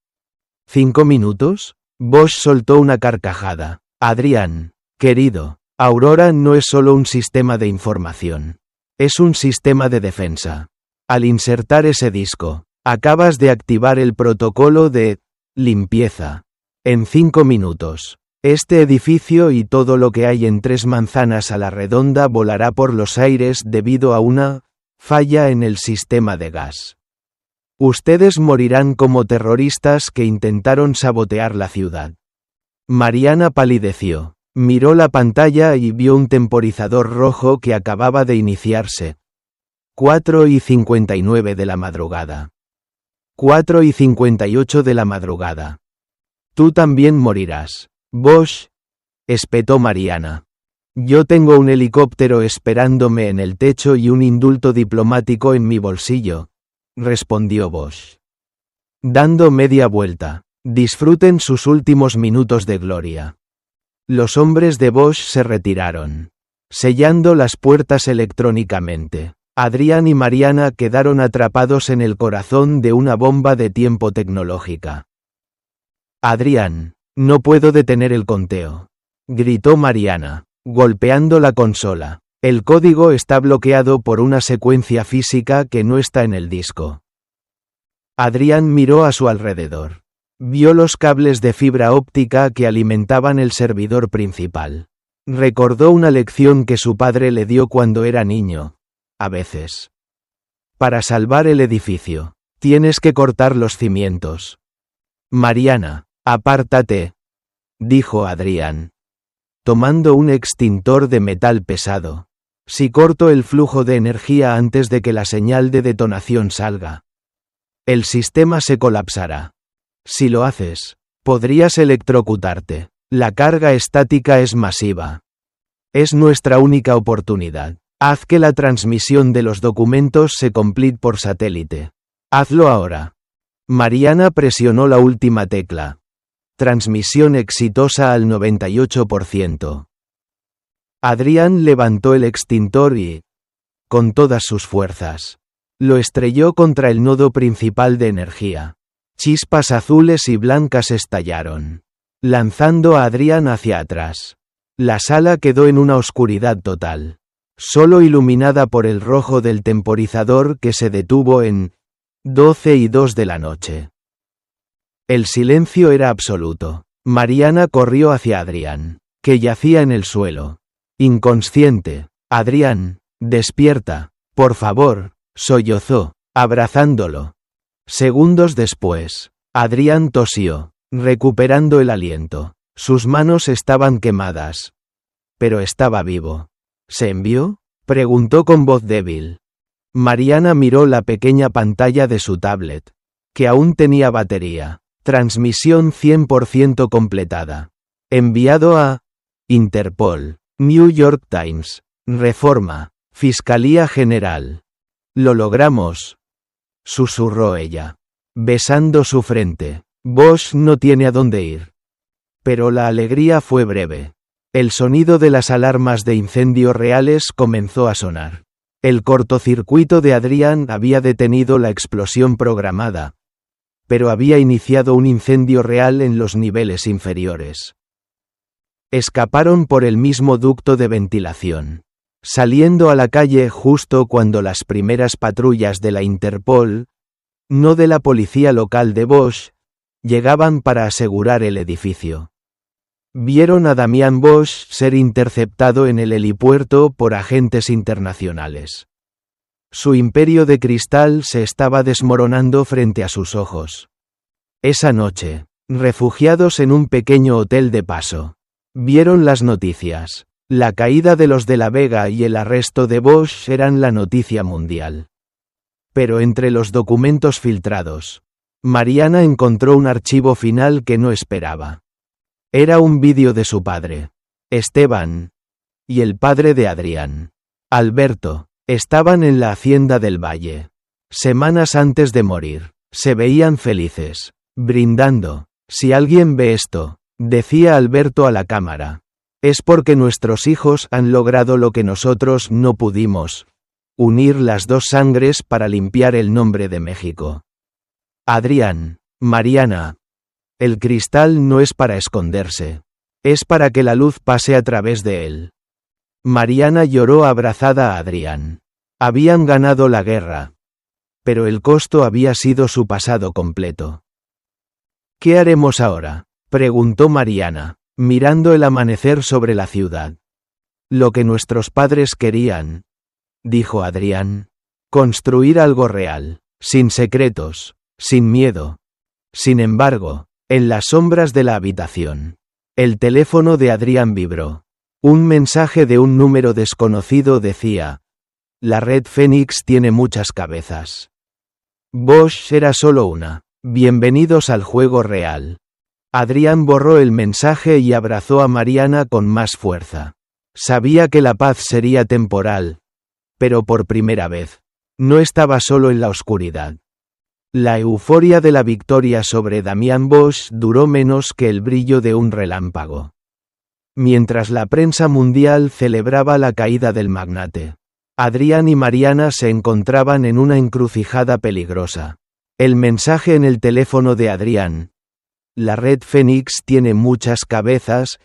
¿5 minutos? Bosch soltó una carcajada. «Adrián, querido, Aurora no es solo un sistema de información. Es un sistema de defensa. Al insertar ese disco, acabas de activar el protocolo de limpieza. En 5 minutos, este edificio y todo lo que hay en 3 manzanas a la redonda volará por los aires debido a una falla en el sistema de gas. Ustedes morirán como terroristas que intentaron sabotear la ciudad». Mariana palideció, miró la pantalla y vio un temporizador rojo que acababa de iniciarse. 4:59 de la madrugada. 4:58 de la madrugada. «Tú también morirás, Bosch», espetó Mariana. «Yo tengo un helicóptero esperándome en el techo y un indulto diplomático en mi bolsillo», respondió Bosch. Dando media vuelta, disfruten sus últimos minutos de gloria. Los hombres de Bosch se retiraron, sellando las puertas electrónicamente. Adrián y Mariana quedaron atrapados en el corazón de una bomba de tiempo tecnológica. «Adrián, no puedo detener el conteo», gritó Mariana, golpeando la consola. «El código está bloqueado por una secuencia física que no está en el disco». Adrián miró a su alrededor. Vio los cables de fibra óptica que alimentaban el servidor principal. Recordó una lección que su padre le dio cuando era niño. A veces Para salvar el edificio, tienes que cortar los cimientos. Mariana, apártate, dijo Adrián, tomando un extintor de metal pesado. Si corto el flujo de energía antes de que la señal de detonación salga, el sistema se colapsará. Si lo haces, podrías electrocutarte. La carga estática es masiva. Es nuestra única oportunidad. Haz que la transmisión de los documentos se complete por satélite. Hazlo ahora. Mariana presionó la última tecla. Transmisión exitosa al 98%. Adrián levantó el extintor y, con todas sus fuerzas, lo estrelló contra el nodo principal de energía. Chispas azules y blancas estallaron, lanzando a Adrián hacia atrás. La sala quedó en una oscuridad total, solo iluminada por el rojo del temporizador que se detuvo en 12:02 de la noche. El silencio era absoluto. Mariana corrió hacia Adrián, que yacía en el suelo, inconsciente. Adrián, despierta, por favor, sollozó, abrazándolo. Segundos después, Adrián tosió, recuperando el aliento. Sus manos estaban quemadas, pero estaba vivo. ¿Se envió?, preguntó con voz débil. Mariana miró la pequeña pantalla de su tablet, que aún tenía batería. Transmisión 100% completada. Enviado a Interpol, New York Times, Reforma, Fiscalía General. Lo logramos, susurró ella, besando su frente. Bosch no tiene a dónde ir. Pero la alegría fue breve. El sonido de las alarmas de incendio reales comenzó a sonar. El cortocircuito de Adrián había detenido la explosión programada, pero había iniciado un incendio real en los niveles inferiores. Escaparon por el mismo ducto de ventilación, saliendo a la calle justo cuando las primeras patrullas de la Interpol, no de la policía local de Bosch, llegaban para asegurar el edificio. Vieron a Damián Bosch ser interceptado en el helipuerto por agentes internacionales. Su imperio de cristal se estaba desmoronando frente a sus ojos. Esa noche, refugiados en un pequeño hotel de paso, vieron las noticias. La caída de los de la Vega y el arresto de Bosch eran la noticia mundial. Pero entre los documentos filtrados, Mariana encontró un archivo final que no esperaba. Era un vídeo de su padre, Esteban, y el padre de Adrián, Alberto. Estaban en la hacienda del Valle. Semanas antes de morir, se veían felices, brindando. Si alguien ve esto, decía Alberto a la cámara, es porque nuestros hijos han logrado lo que nosotros no pudimos: unir las dos sangres para limpiar el nombre de México. Adrián, Mariana, el cristal no es para esconderse, es para que la luz pase a través de él. Mariana lloró abrazada a Adrián. Habían ganado la guerra, pero el costo había sido su pasado completo. ¿Qué haremos ahora?, preguntó Mariana, mirando el amanecer sobre la ciudad. Lo que nuestros padres querían, dijo Adrián. Construir algo real, sin secretos, sin miedo. Sin embargo, en las sombras de la habitación, el teléfono de Adrián vibró. Un mensaje de un número desconocido decía: la red Fénix tiene muchas cabezas. Bosch era solo una. Bienvenidos al juego real. Adrián borró el mensaje y abrazó a Mariana con más fuerza. Sabía que la paz sería temporal, pero por primera vez, no estaba solo en la oscuridad. La euforia de la victoria sobre Damián Bosch duró menos que el brillo de un relámpago. Mientras la prensa mundial celebraba la caída del magnate, Adrián y Mariana se encontraban en una encrucijada peligrosa. El mensaje en el teléfono de Adrián, la red Fénix tiene muchas cabezas,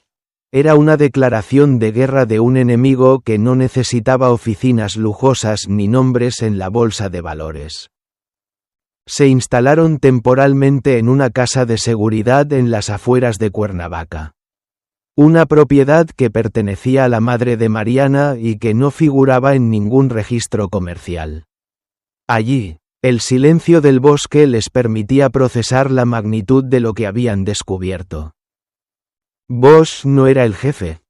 era una declaración de guerra de un enemigo que no necesitaba oficinas lujosas ni nombres en la bolsa de valores. Se instalaron temporalmente en una casa de seguridad en las afueras de Cuernavaca. Una propiedad que pertenecía a la madre de Mariana y que no figuraba en ningún registro comercial. Allí, el silencio del bosque les permitía procesar la magnitud de lo que habían descubierto. Bosch no era el jefe,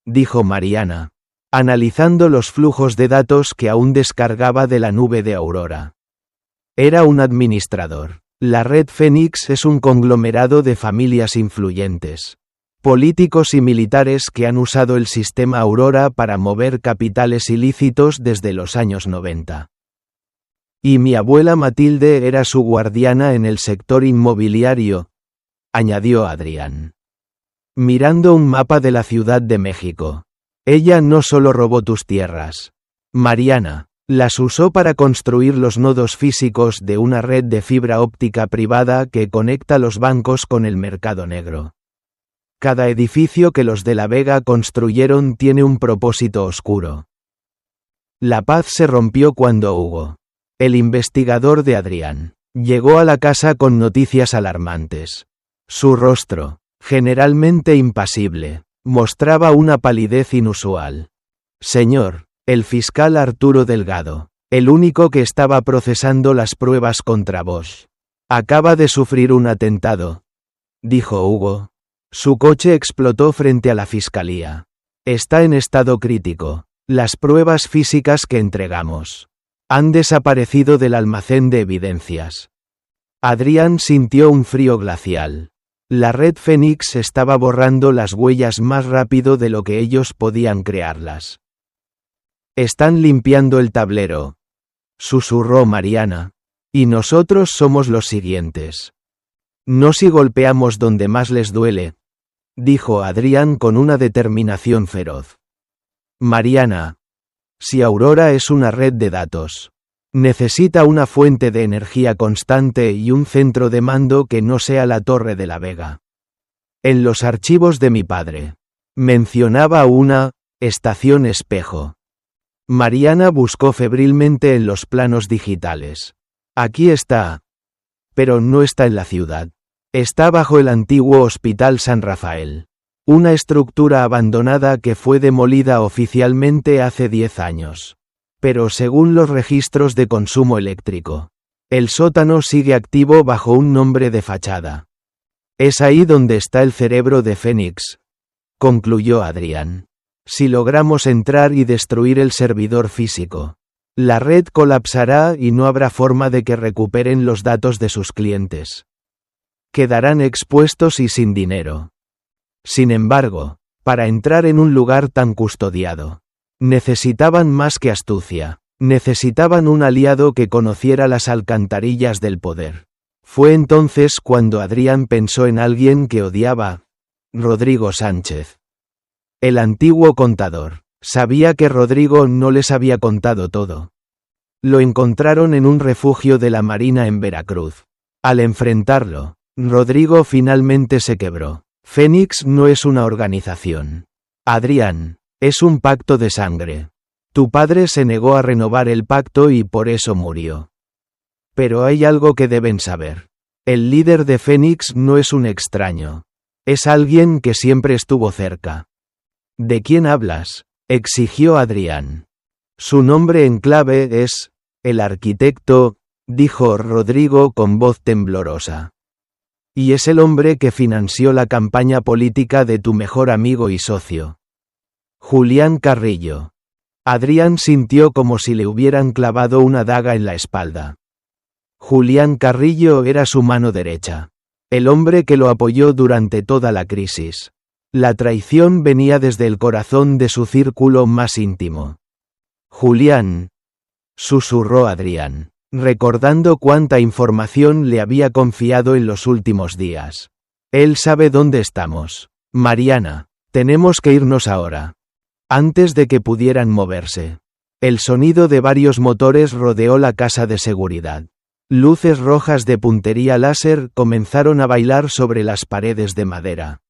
dijo Mariana, analizando los flujos de datos que aún descargaba de la nube de Aurora. Era un administrador. La Red Fénix es un conglomerado de familias influyentes, políticos y militares que han usado el sistema Aurora para mover capitales ilícitos desde los años 90. Y mi abuela Matilde era su guardiana en el sector inmobiliario, añadió Adrián, mirando un mapa de la Ciudad de México. Ella no solo robó tus tierras, Mariana, las usó para construir los nodos físicos de una red de fibra óptica privada que conecta los bancos con el mercado negro. Cada edificio que los de La Vega construyeron tiene un propósito oscuro. La paz se rompió cuando Hugo, el investigador de Adrián, llegó a la casa con noticias alarmantes. Su rostro, generalmente impasible, mostraba una palidez inusual. Señor, el fiscal Arturo Delgado, el único que estaba procesando las pruebas contra Bosch, acaba de sufrir un atentado, dijo Hugo. Su coche explotó frente a la fiscalía. Está en estado crítico. Las pruebas físicas que entregamos han desaparecido del almacén de evidencias. Adrián sintió un frío glacial. La Red Fénix estaba borrando las huellas más rápido de lo que ellos podían crearlas. Están limpiando el tablero, susurró Mariana. Y nosotros somos los siguientes. No si golpeamos donde más les duele, dijo Adrián con una determinación feroz. Mariana, si Aurora es una red de datos, necesita una fuente de energía constante y un centro de mando que no sea la Torre de la Vega. En los archivos de mi padre, mencionaba una estación espejo. Mariana buscó febrilmente en los planos digitales. Aquí está. Pero no está en la ciudad. Está bajo el antiguo Hospital San Rafael. Una estructura abandonada que fue demolida oficialmente hace 10 años. Pero según los registros de consumo eléctrico, el sótano sigue activo bajo un nombre de fachada. Es ahí donde está el cerebro de Fénix, concluyó Adrián. Si logramos entrar y destruir el servidor físico, la red colapsará y no habrá forma de que recuperen los datos de sus clientes. Quedarán expuestos y sin dinero. Sin embargo, para entrar en un lugar tan custodiado, necesitaban más que astucia, necesitaban un aliado que conociera las alcantarillas del poder. Fue entonces cuando Adrián pensó en alguien que odiaba, Rodrigo Sánchez. El antiguo contador. Sabía que Rodrigo no les había contado todo. Lo encontraron en un refugio de la Marina en Veracruz. Al enfrentarlo, Rodrigo finalmente se quebró. Fénix no es una organización. Adrián, es un pacto de sangre. Tu padre se negó a renovar el pacto y por eso murió. Pero hay algo que deben saber. El líder de Fénix no es un extraño. Es alguien que siempre estuvo cerca. ¿De quién hablas?, exigió Adrián. Su nombre en clave es el arquitecto, dijo Rodrigo con voz temblorosa. Y es el hombre que financió la campaña política de tu mejor amigo y socio, Julián Carrillo. Adrián sintió como si le hubieran clavado una daga en la espalda. Julián Carrillo era su mano derecha, el hombre que lo apoyó durante toda la crisis. La traición venía desde el corazón de su círculo más íntimo. Julián, susurró Adrián, recordando cuánta información le había confiado en los últimos días. Él sabe dónde estamos. Mariana, tenemos que irnos ahora. Antes de que pudieran moverse. El sonido de varios motores rodeó la casa de seguridad. Luces rojas de puntería láser comenzaron a bailar sobre las paredes de madera.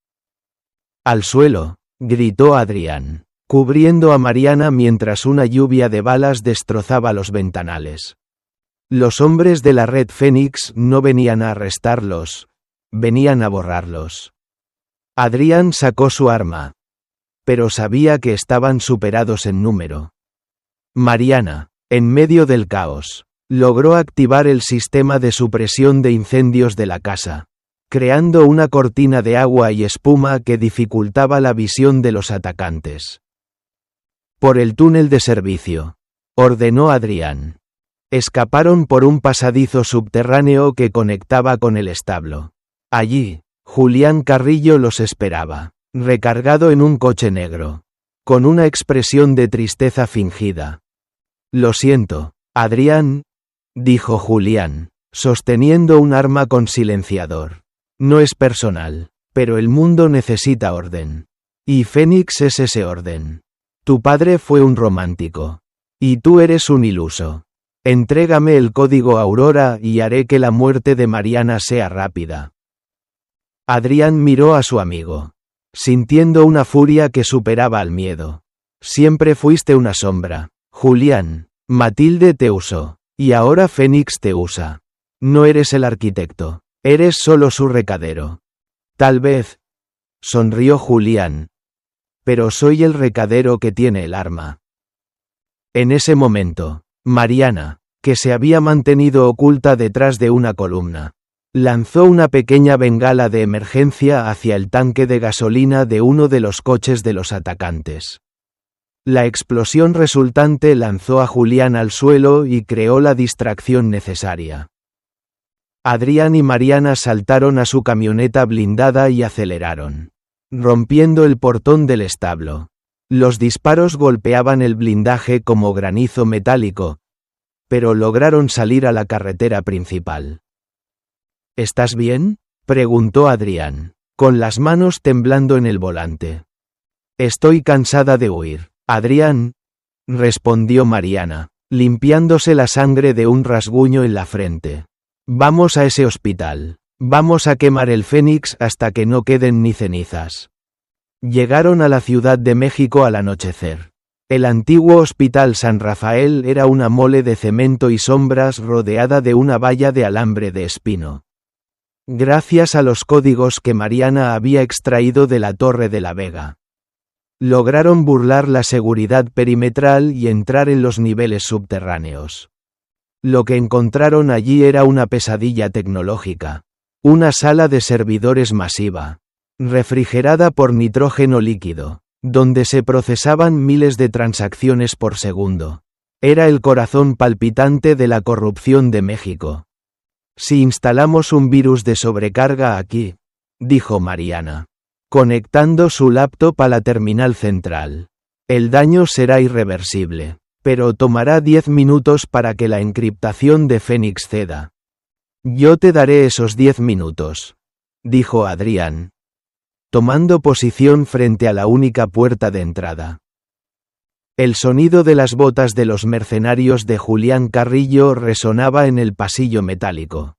Al suelo, gritó Adrián, cubriendo a Mariana mientras una lluvia de balas destrozaba los ventanales. Los hombres de la Red Fénix no venían a arrestarlos, venían a borrarlos. Adrián sacó su arma. Pero sabía que estaban superados en número. Mariana, en medio del caos, Logró activar el sistema de supresión de incendios de la casa, creando una cortina de agua y espuma que dificultaba la visión de los atacantes. Por el túnel de servicio, ordenó Adrián. Escaparon por un pasadizo subterráneo que conectaba con el establo. Allí, Julián Carrillo los esperaba, recargado en un coche negro, con una expresión de tristeza fingida. Lo siento, Adrián, dijo Julián, sosteniendo un arma con silenciador. No es personal, pero el mundo necesita orden. Y Fénix es ese orden. Tu padre fue un romántico. Y tú eres un iluso. Entrégame el código Aurora y haré que la muerte de Mariana sea rápida. Adrián miró a su amigo, sintiendo una furia que superaba al miedo. Siempre fuiste una sombra, Julián. Matilde te usó, y ahora Fénix te usa. No eres el arquitecto, eres solo su recadero. Tal vez, sonrió Julián, pero soy el recadero que tiene el arma. En ese momento, Mariana, que se había mantenido oculta detrás de una columna, lanzó una pequeña bengala de emergencia hacia el tanque de gasolina de uno de los coches de los atacantes. La explosión resultante lanzó a Julián al suelo y creó la distracción necesaria. Adrián y Mariana saltaron a su camioneta blindada y aceleraron, rompiendo el portón del establo. Los disparos golpeaban el blindaje como granizo metálico, pero lograron salir a la carretera principal. ¿Estás bien?, preguntó Adrián, con las manos temblando en el volante. Estoy cansada de huir, Adrián, respondió Mariana, limpiándose la sangre de un rasguño en la frente. Vamos a ese hospital. Vamos a quemar el Fénix hasta que no queden ni cenizas. Llegaron a la Ciudad de México al anochecer. El antiguo Hospital San Rafael era una mole de cemento y sombras rodeada de una valla de alambre de espino. Gracias a los códigos que Mariana había extraído de la Torre de la Vega, lograron burlar la seguridad perimetral y entrar en los niveles subterráneos. Lo que encontraron allí era una pesadilla tecnológica. Una sala de servidores masiva, refrigerada por nitrógeno líquido, donde se procesaban miles de transacciones por segundo. Era el corazón palpitante de la corrupción de México. Si instalamos un virus de sobrecarga aquí, dijo Mariana, conectando su laptop a la terminal central, el daño será irreversible, pero tomará 10 minutos para que la encriptación de Fénix ceda. Yo te daré esos 10 minutos, dijo Adrián, tomando posición frente a la única puerta de entrada. El sonido de las botas de los mercenarios de Julián Carrillo resonaba en el pasillo metálico.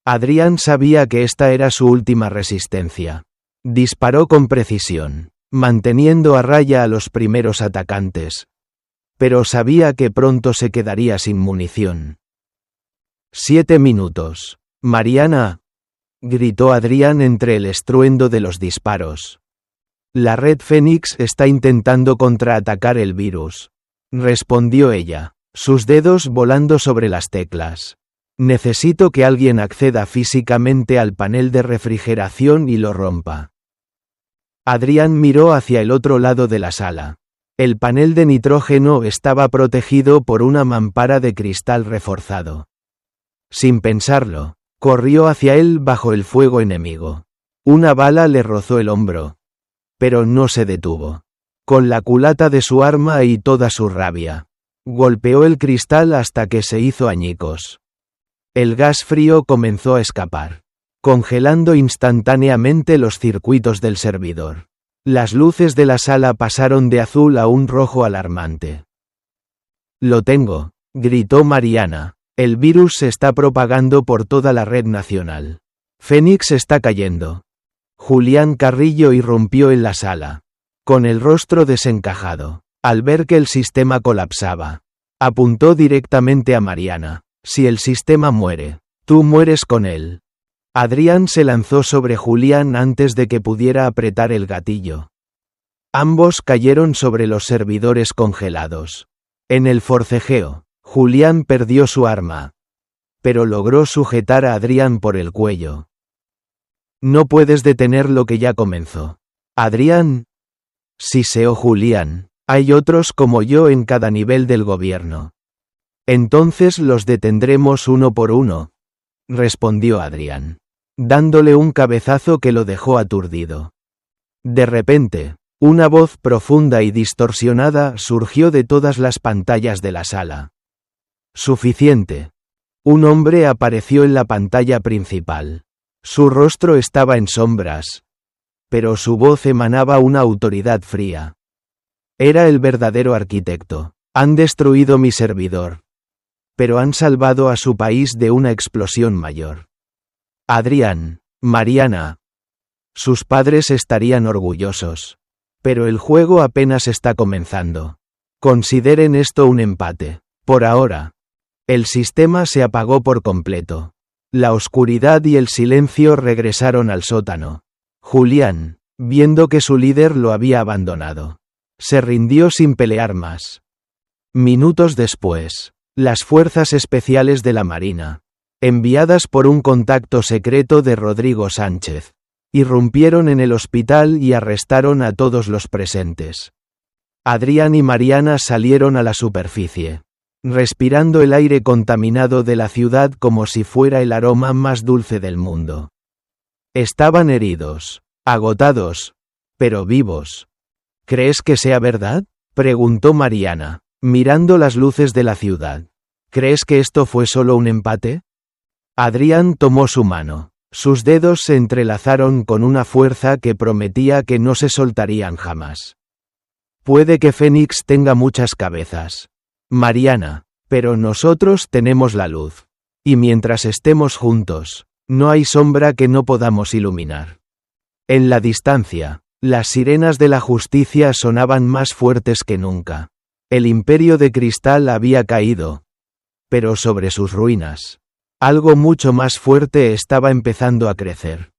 Adrián sabía que esta era su última resistencia. Disparó con precisión, manteniendo a raya a los primeros atacantes, pero sabía que pronto se quedaría sin munición. 7 minutos. Mariana, gritó Adrián entre el estruendo de los disparos. La red Fénix está intentando contraatacar el virus, respondió ella, sus dedos volando sobre las teclas. Necesito que alguien acceda físicamente al panel de refrigeración y lo rompa. Adrián miró hacia el otro lado de la sala. El panel de nitrógeno estaba protegido por una mampara de cristal reforzado. Sin pensarlo, corrió hacia él bajo el fuego enemigo. Una bala le rozó el hombro, pero no se detuvo. Con la culata de su arma y toda su rabia, golpeó el cristal hasta que se hizo añicos. El gas frío comenzó a escapar, congelando instantáneamente los circuitos del servidor. Las luces de la sala pasaron de azul a un rojo alarmante. Lo tengo, gritó Mariana. El virus se está propagando por toda la red nacional. Fénix está cayendo. Julián Carrillo irrumpió en la sala, con el rostro desencajado, al ver que el sistema colapsaba. Apuntó directamente a Mariana. Si el sistema muere, tú mueres con él. Adrián se lanzó sobre Julián antes de que pudiera apretar el gatillo. Ambos cayeron sobre los servidores congelados. En el forcejeo, Julián perdió su arma, pero logró sujetar a Adrián por el cuello. No puedes detener lo que ya comenzó. Adrián. Siseó Julián. Hay otros como yo en cada nivel del gobierno. Entonces los detendremos uno por uno, respondió Adrián, dándole un cabezazo que lo dejó aturdido. De repente, una voz profunda y distorsionada surgió de todas las pantallas de la sala. Suficiente. Un hombre apareció en la pantalla principal. Su rostro estaba en sombras, pero su voz emanaba una autoridad fría. Era el verdadero arquitecto. Han destruido mi servidor, pero han salvado a su país de una explosión mayor. Adrián, Mariana. Sus padres estarían orgullosos. Pero el juego apenas está comenzando. Consideren esto un empate. Por ahora. El sistema se apagó por completo. La oscuridad y el silencio regresaron al sótano. Julián, viendo que su líder lo había abandonado, se rindió sin pelear más. Minutos después, las fuerzas especiales de la Marina, enviadas por un contacto secreto de Rodrigo Sánchez, irrumpieron en el hospital y arrestaron a todos los presentes. Adrián y Mariana salieron a la superficie, respirando el aire contaminado de la ciudad como si fuera el aroma más dulce del mundo. Estaban heridos, agotados, pero vivos. ¿Crees que sea verdad?, preguntó Mariana, mirando las luces de la ciudad. ¿Crees que esto fue solo un empate? Adrián tomó su mano. Sus dedos se entrelazaron con una fuerza que prometía que no se soltarían jamás. Puede que Fénix tenga muchas cabezas, Mariana, pero nosotros tenemos la luz. Y mientras estemos juntos, no hay sombra que no podamos iluminar. En la distancia, las sirenas de la justicia sonaban más fuertes que nunca. El imperio de cristal había caído, pero sobre sus ruinas, algo mucho más fuerte estaba empezando a crecer.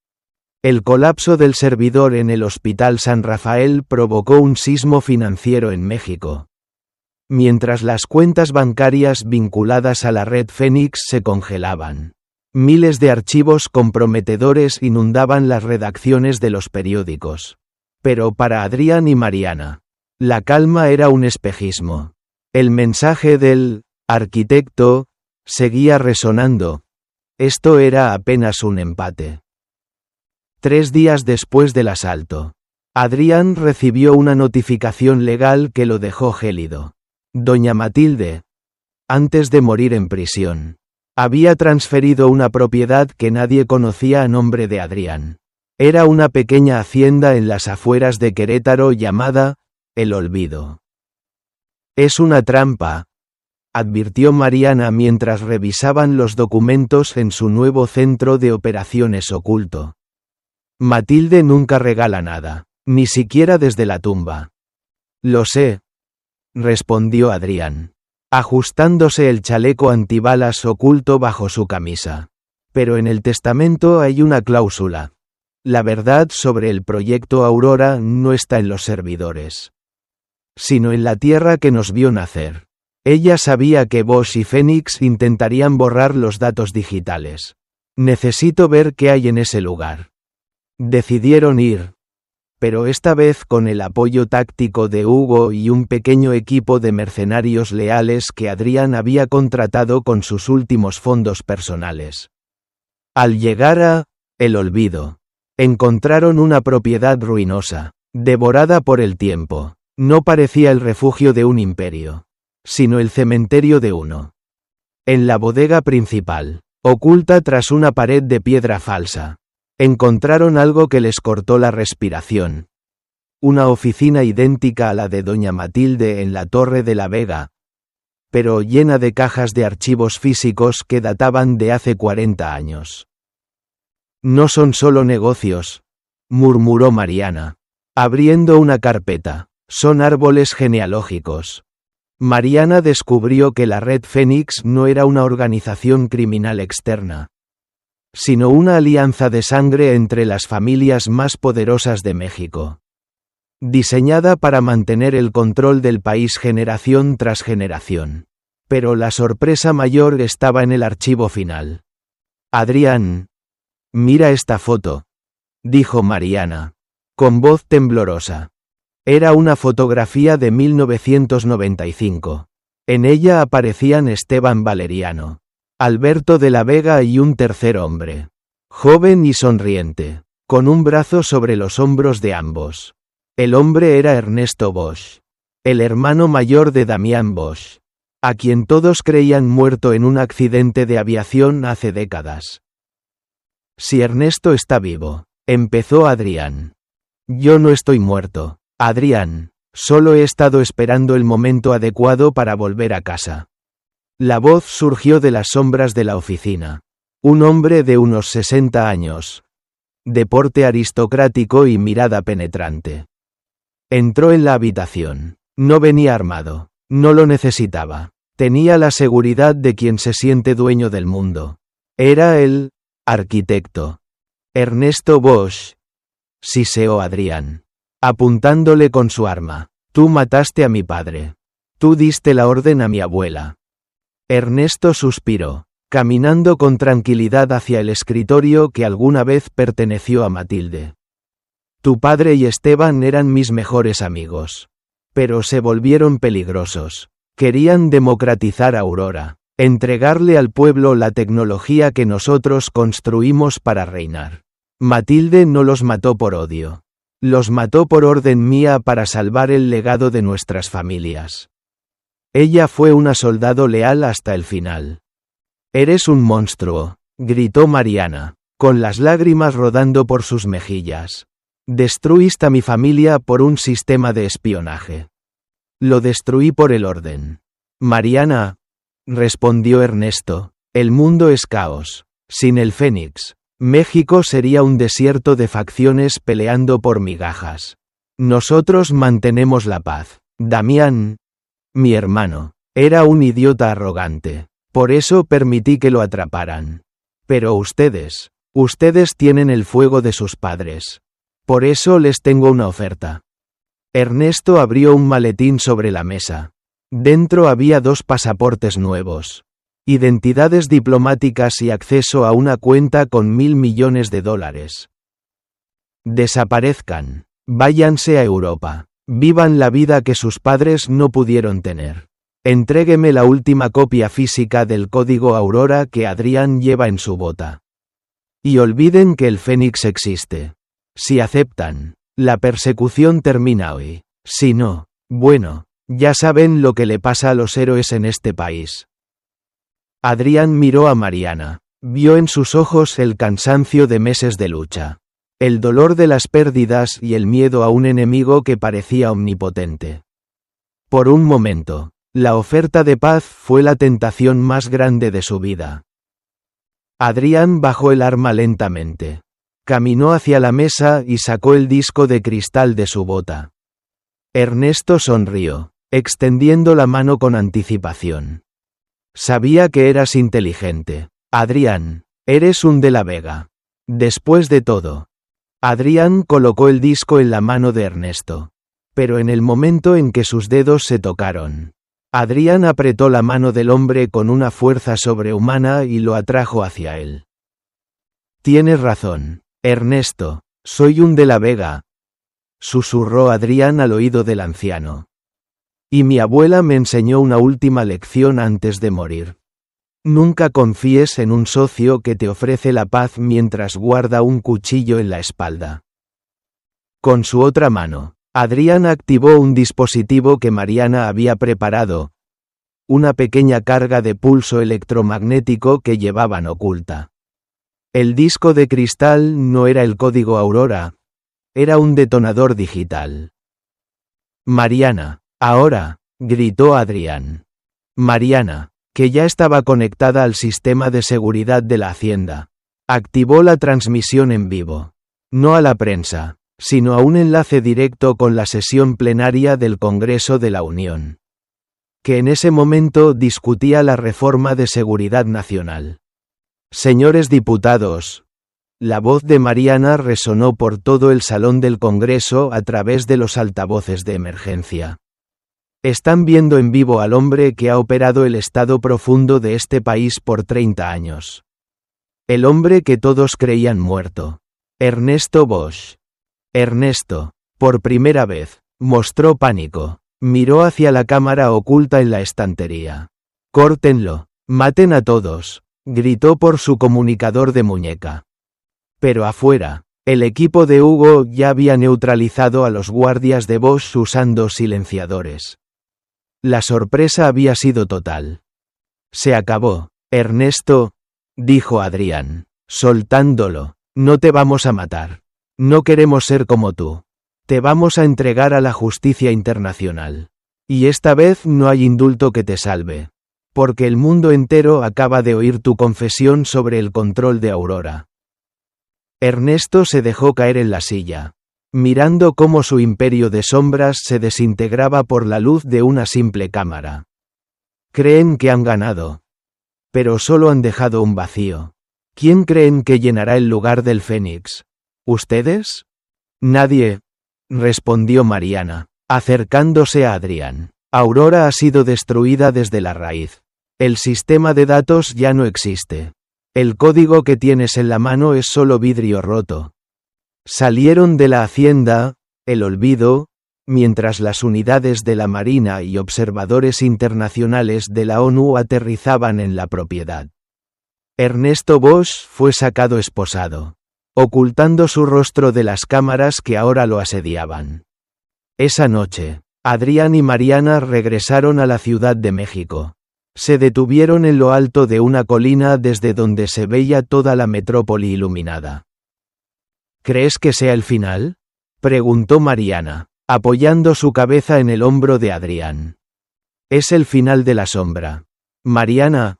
El colapso del servidor en el Hospital San Rafael provocó un sismo financiero en México. Mientras las cuentas bancarias vinculadas a la red Fénix se congelaban, miles de archivos comprometedores inundaban las redacciones de los periódicos. Pero para Adrián y Mariana, la calma era un espejismo. El mensaje del arquitecto seguía resonando. Esto era apenas un empate. 3 días después del asalto, Adrián recibió una notificación legal que lo dejó gélido. Doña Matilde, antes de morir en prisión, había transferido una propiedad que nadie conocía a nombre de Adrián. Era una pequeña hacienda en las afueras de Querétaro llamada El Olvido. Es una trampa, advirtió Mariana mientras revisaban los documentos en su nuevo centro de operaciones oculto. Matilde nunca regala nada, ni siquiera desde la tumba. Lo sé, respondió Adrián, ajustándose el chaleco antibalas oculto bajo su camisa. Pero en el testamento hay una cláusula. La verdad sobre el proyecto Aurora no está en los servidores, sino en la tierra que nos vio nacer. Ella sabía que Bosch y Fénix intentarían borrar los datos digitales. Necesito ver qué hay en ese lugar. Decidieron ir, pero esta vez con el apoyo táctico de Hugo y un pequeño equipo de mercenarios leales que Adrián había contratado con sus últimos fondos personales. Al llegar a El Olvido, encontraron una propiedad ruinosa, devorada por el tiempo. No parecía el refugio de un imperio, sino el cementerio de uno. En la bodega principal, oculta tras una pared de piedra falsa, encontraron algo que les cortó la respiración. Una oficina idéntica a la de doña Matilde en la Torre de la Vega, pero llena de cajas de archivos físicos que databan de hace 40 años. No son solo negocios, murmuró Mariana, abriendo una carpeta. Son árboles genealógicos. Mariana descubrió que la Red Fénix no era una organización criminal externa, sino una alianza de sangre entre las familias más poderosas de México, diseñada para mantener el control del país generación tras generación. Pero la sorpresa mayor estaba en el archivo final. Adrián. Mira esta foto, dijo Mariana, con voz temblorosa. Era una fotografía de 1995. En ella aparecían Esteban Valeriano, Alberto de la Vega y un tercer hombre, joven y sonriente, con un brazo sobre los hombros de ambos. El hombre era Ernesto Bosch, el hermano mayor de Damián Bosch, a quien todos creían muerto en un accidente de aviación hace décadas. Si Ernesto está vivo, empezó Adrián. Yo no estoy muerto, Adrián, solo he estado esperando el momento adecuado para volver a casa. La voz surgió de las sombras de la oficina. Un hombre de unos 60 años, de porte aristocrático y mirada penetrante. Entró en la habitación. No venía armado, no lo necesitaba. Tenía la seguridad de quien se siente dueño del mundo. Era el arquitecto Ernesto Bosch, siseó Adrián, apuntándole con su arma. Tú mataste a mi padre. Tú diste la orden a mi abuela. Ernesto suspiró, caminando con tranquilidad hacia el escritorio que alguna vez perteneció a Matilde. Tu padre y Esteban eran mis mejores amigos. Pero se volvieron peligrosos. Querían democratizar Aurora, entregarle al pueblo la tecnología que nosotros construimos para reinar. Matilde no los mató por odio. Los mató por orden mía para salvar el legado de nuestras familias. Ella fue una soldado leal hasta el final. Eres un monstruo, gritó Mariana, con las lágrimas rodando por sus mejillas. Destruiste a mi familia por un sistema de espionaje. Lo destruí por el orden. Mariana, respondió Ernesto, el mundo es caos. Sin el Fénix, México sería un desierto de facciones peleando por migajas. Nosotros mantenemos la paz. Damián, mi hermano, era un idiota arrogante. Por eso permití que lo atraparan. Pero ustedes tienen el fuego de sus padres. Por eso les tengo una oferta. Ernesto abrió un maletín sobre la mesa. Dentro había 2 pasaportes nuevos, identidades diplomáticas y acceso a una cuenta con $1.000 millones. Desaparezcan, váyanse a Europa, vivan la vida que sus padres no pudieron tener. Entrégueme la última copia física del código Aurora que Adrián lleva en su bota. Y olviden que el Fénix existe. Si aceptan, la persecución termina hoy. Si no, bueno, ya saben lo que le pasa a los héroes en este país. Adrián miró a Mariana. Vio en sus ojos el cansancio de meses de lucha, el dolor de las pérdidas y el miedo a un enemigo que parecía omnipotente. Por un momento, la oferta de paz fue la tentación más grande de su vida. Adrián bajó el arma lentamente. Caminó hacia la mesa y sacó el disco de cristal de su bota. Ernesto sonrió, extendiendo la mano con anticipación. Sabía que eras inteligente. Adrián, eres un de la Vega. Después de todo. Adrián colocó el disco en la mano de Ernesto. Pero en el momento en que sus dedos se tocaron, Adrián apretó la mano del hombre con una fuerza sobrehumana y lo atrajo hacia él. Tienes razón. Ernesto, soy un de la Vega, susurró Adrián al oído del anciano. Y mi abuela me enseñó una última lección antes de morir. Nunca confíes en un socio que te ofrece la paz mientras guarda un cuchillo en la espalda. Con su otra mano, Adrián activó un dispositivo que Mariana había preparado, una pequeña carga de pulso electromagnético que llevaban oculta. El disco de cristal no era el código Aurora, era un detonador digital. Mariana, ahora, gritó Adrián. Mariana, que ya estaba conectada al sistema de seguridad de la hacienda, activó la transmisión en vivo. No a la prensa, sino a un enlace directo con la sesión plenaria del Congreso de la Unión, que en ese momento discutía la reforma de seguridad nacional. Señores diputados, la voz de Mariana resonó por todo el salón del Congreso a través de los altavoces de emergencia. Están viendo en vivo al hombre que ha operado el estado profundo de este país por 30 años. El hombre que todos creían muerto. Ernesto Bosch. Ernesto, por primera vez, mostró pánico. Miró hacia la cámara oculta en la estantería. «Córtenlo, maten a todos», gritó por su comunicador de muñeca. Pero afuera, el equipo de Hugo ya había neutralizado a los guardias de Bosch usando silenciadores. La sorpresa había sido total. «Se acabó, Ernesto», dijo Adrián, soltándolo. «No te vamos a matar. No queremos ser como tú. Te vamos a entregar a la justicia internacional. Y esta vez no hay indulto que te salve. Porque el mundo entero acaba de oír tu confesión sobre el control de Aurora». Ernesto se dejó caer en la silla, mirando cómo su imperio de sombras se desintegraba por la luz de una simple cámara. Creen que han ganado. Pero solo han dejado un vacío. ¿Quién creen que llenará el lugar del Fénix? ¿Ustedes? Nadie, respondió Mariana, acercándose a Adrián. Aurora ha sido destruida desde la raíz. El sistema de datos ya no existe. El código que tienes en la mano es solo vidrio roto. Salieron de la hacienda, el olvido, mientras las unidades de la Marina y observadores internacionales de la ONU aterrizaban en la propiedad. Ernesto Bosch fue sacado esposado, ocultando su rostro de las cámaras que ahora lo asediaban. Esa noche, Adrián y Mariana regresaron a la Ciudad de México. Se detuvieron en lo alto de una colina desde donde se veía toda la metrópoli iluminada. ¿Crees que sea el final?, preguntó Mariana, apoyando su cabeza en el hombro de Adrián. Es el final de la sombra. Mariana,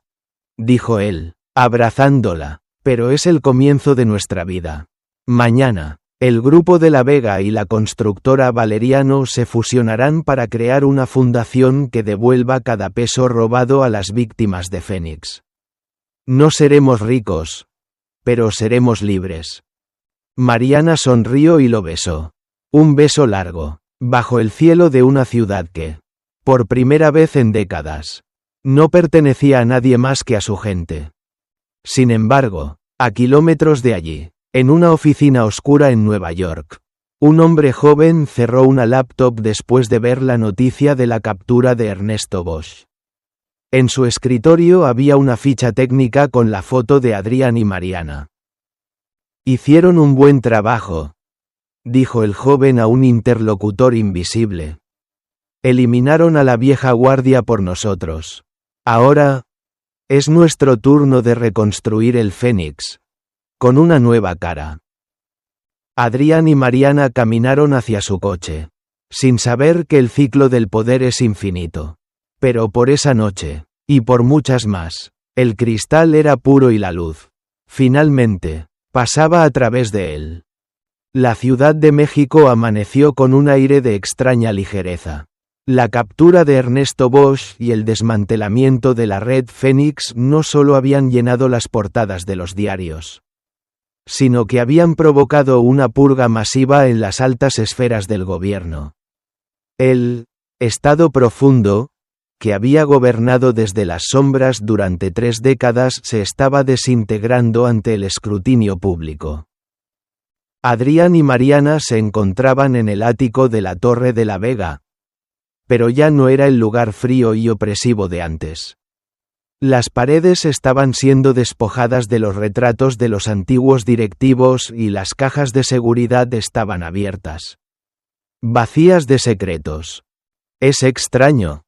dijo él, abrazándola, pero es el comienzo de nuestra vida. Mañana, el grupo de La Vega y la constructora Valeriano se fusionarán para crear una fundación que devuelva cada peso robado a las víctimas de Fénix. No seremos ricos, pero seremos libres. Mariana sonrió y lo besó. Un beso largo, bajo el cielo de una ciudad que, por primera vez en décadas, no pertenecía a nadie más que a su gente. Sin embargo, a kilómetros de allí, en una oficina oscura en Nueva York, un hombre joven cerró una laptop después de ver la noticia de la captura de Ernesto Bosch. En su escritorio había una ficha técnica con la foto de Adrián y Mariana. Hicieron un buen trabajo, dijo el joven a un interlocutor invisible. Eliminaron a la vieja guardia por nosotros. Ahora, es nuestro turno de reconstruir el Fénix, con una nueva cara. Adrián y Mariana caminaron hacia su coche, sin saber que el ciclo del poder es infinito. Pero por esa noche, y por muchas más, el cristal era puro y la luz, finalmente, pasaba a través de él. La Ciudad de México amaneció con un aire de extraña ligereza. La captura de Ernesto Bosch y el desmantelamiento de la red Fénix no solo habían llenado las portadas de los diarios, sino que habían provocado una purga masiva en las altas esferas del gobierno. El Estado profundo, que había gobernado desde las sombras durante 3 décadas, se estaba desintegrando ante el escrutinio público. Adrián y Mariana se encontraban en el ático de la Torre de la Vega, pero ya no era el lugar frío y opresivo de antes. Las paredes estaban siendo despojadas de los retratos de los antiguos directivos y las cajas de seguridad estaban abiertas, vacías de secretos. Es extraño,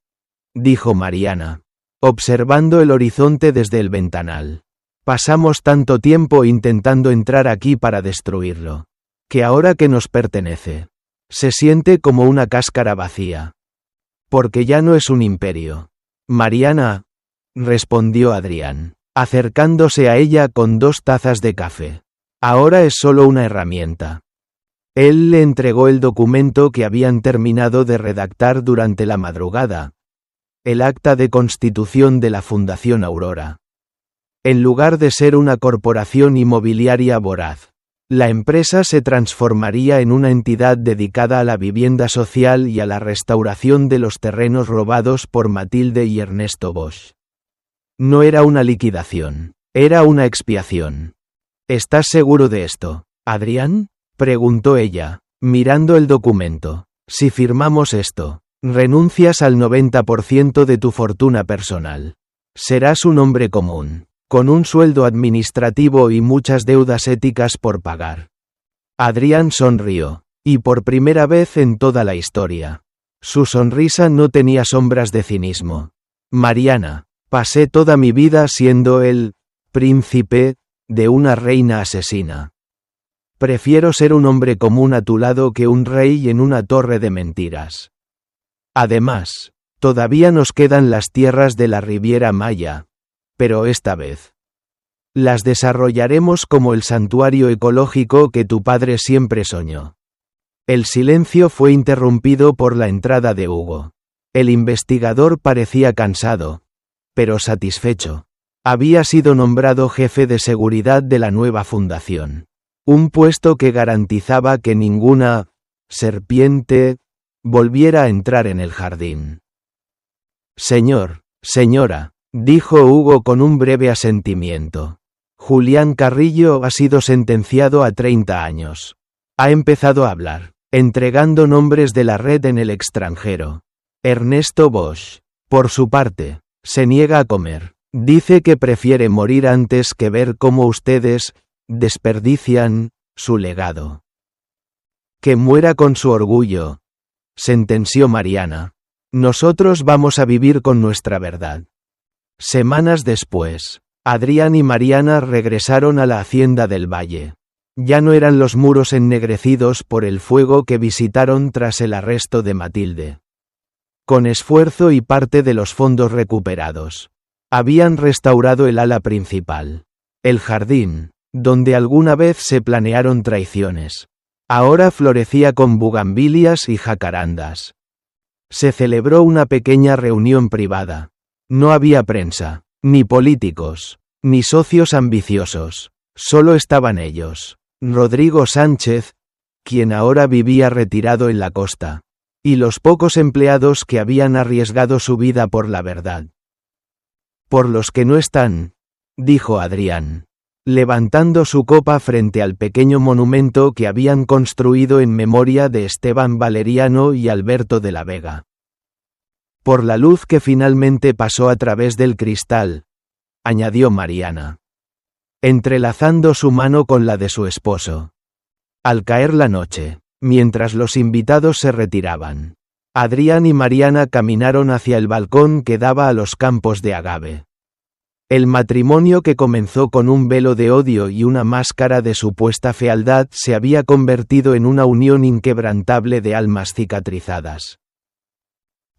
dijo Mariana, observando el horizonte desde el ventanal. Pasamos tanto tiempo intentando entrar aquí para destruirlo, que ahora que nos pertenece, se siente como una cáscara vacía. Porque ya no es un imperio. Mariana, respondió Adrián, acercándose a ella con 2 tazas de café. Ahora es solo una herramienta. Él le entregó el documento que habían terminado de redactar durante la madrugada, el acta de constitución de la Fundación Aurora. En lugar de ser una corporación inmobiliaria voraz, La empresa se transformaría en una entidad dedicada a la vivienda social y a la restauración de los terrenos robados por Matilde y Ernesto Bosch. No era una liquidación, era una expiación. ¿Estás seguro de esto, Adrián?, preguntó ella, mirando el documento. Si firmamos esto, renuncias al 90% de tu fortuna personal. Serás un hombre común, con un sueldo administrativo y muchas deudas éticas por pagar. Adrián sonrió, y por primera vez en toda la historia. Su sonrisa no tenía sombras de cinismo. Mariana, pasé toda mi vida siendo el príncipe de una reina asesina. Prefiero ser un hombre común a tu lado que un rey en una torre de mentiras. Además, todavía nos quedan las tierras de la Riviera Maya, pero esta vez las desarrollaremos como el santuario ecológico que tu padre siempre soñó. El silencio fue interrumpido por la entrada de Hugo. El investigador parecía cansado, pero satisfecho. Había sido nombrado jefe de seguridad de la nueva fundación. Un puesto que garantizaba que ninguna serpiente volviera a entrar en el jardín. Señor, señora, dijo Hugo con un breve asentimiento. Julián Carrillo ha sido sentenciado a 30 años. Ha empezado a hablar, entregando nombres de la red en el extranjero. Ernesto Bosch, por su parte, se niega a comer. Dice que prefiere morir antes que ver cómo ustedes desperdician su legado. Que muera con su orgullo, sentenció Mariana. Nosotros vamos a vivir con nuestra verdad. Semanas después, Adrián y Mariana regresaron a la hacienda del Valle. Ya no eran los muros ennegrecidos por el fuego que visitaron tras el arresto de Matilde. Con esfuerzo y parte de los fondos recuperados, habían restaurado el ala principal. El jardín, donde alguna vez se planearon traiciones, ahora florecía con bugambilias y jacarandas. Se celebró una pequeña reunión privada. No había prensa, ni políticos, ni socios ambiciosos. Solo estaban ellos, Rodrigo Sánchez, quien ahora vivía retirado en la costa, y los pocos empleados que habían arriesgado su vida por la verdad. Por los que no están, dijo Adrián, levantando su copa frente al pequeño monumento que habían construido en memoria de Esteban Valeriano y Alberto de la Vega. Por la luz que finalmente pasó a través del cristal, añadió Mariana, entrelazando su mano con la de su esposo. Al caer la noche, mientras los invitados se retiraban, Adrián y Mariana caminaron hacia el balcón que daba a los campos de agave. El matrimonio que comenzó con un velo de odio y una máscara de supuesta fealdad se había convertido en una unión inquebrantable de almas cicatrizadas.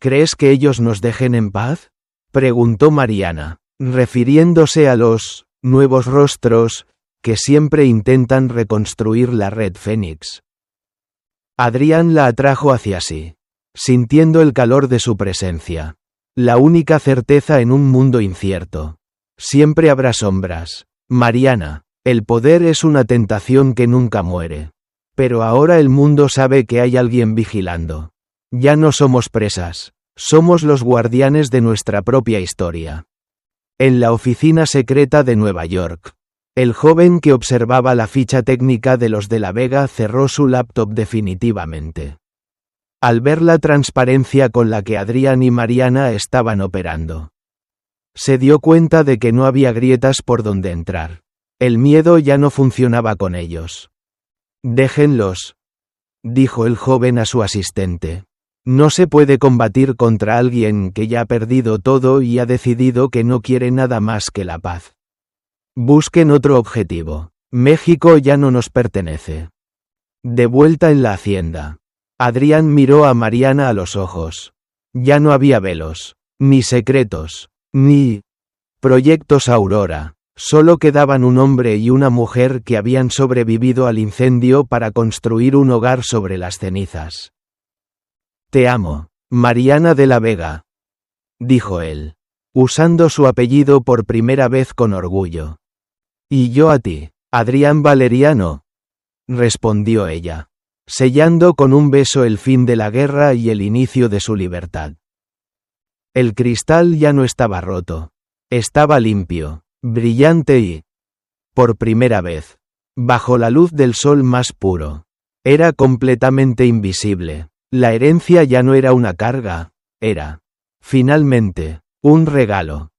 ¿Crees que ellos nos dejen en paz?, preguntó Mariana, refiriéndose a los nuevos rostros que siempre intentan reconstruir la red Fénix. Adrián la atrajo hacia sí, sintiendo el calor de su presencia. La única certeza en un mundo incierto. Siempre habrá sombras. Mariana, el poder es una tentación que nunca muere. Pero ahora el mundo sabe que hay alguien vigilando. Ya no somos presas, somos los guardianes de nuestra propia historia. En la oficina secreta de Nueva York, el joven que observaba la ficha técnica de los de la Vega cerró su laptop definitivamente. Al ver la transparencia con la que Adrián y Mariana estaban operando, se dio cuenta de que no había grietas por donde entrar. El miedo ya no funcionaba con ellos. Déjenlos, dijo el joven a su asistente. No se puede combatir contra alguien que ya ha perdido todo y ha decidido que no quiere nada más que la paz. Busquen otro objetivo. México ya no nos pertenece. De vuelta en la hacienda, Adrián miró a Mariana a los ojos. Ya no había velos, ni secretos, ni proyectos Aurora. Solo quedaban un hombre y una mujer que habían sobrevivido al incendio para construir un hogar sobre las cenizas. Te amo, Mariana de la Vega, dijo él, usando su apellido por primera vez con orgullo. Y yo a ti, Adrián Valeriano, respondió ella, sellando con un beso el fin de la guerra y el inicio de su libertad. El cristal ya no estaba roto. Estaba limpio, brillante y, por primera vez, bajo la luz del sol más puro, era completamente invisible. La herencia ya no era una carga, era, finalmente, un regalo.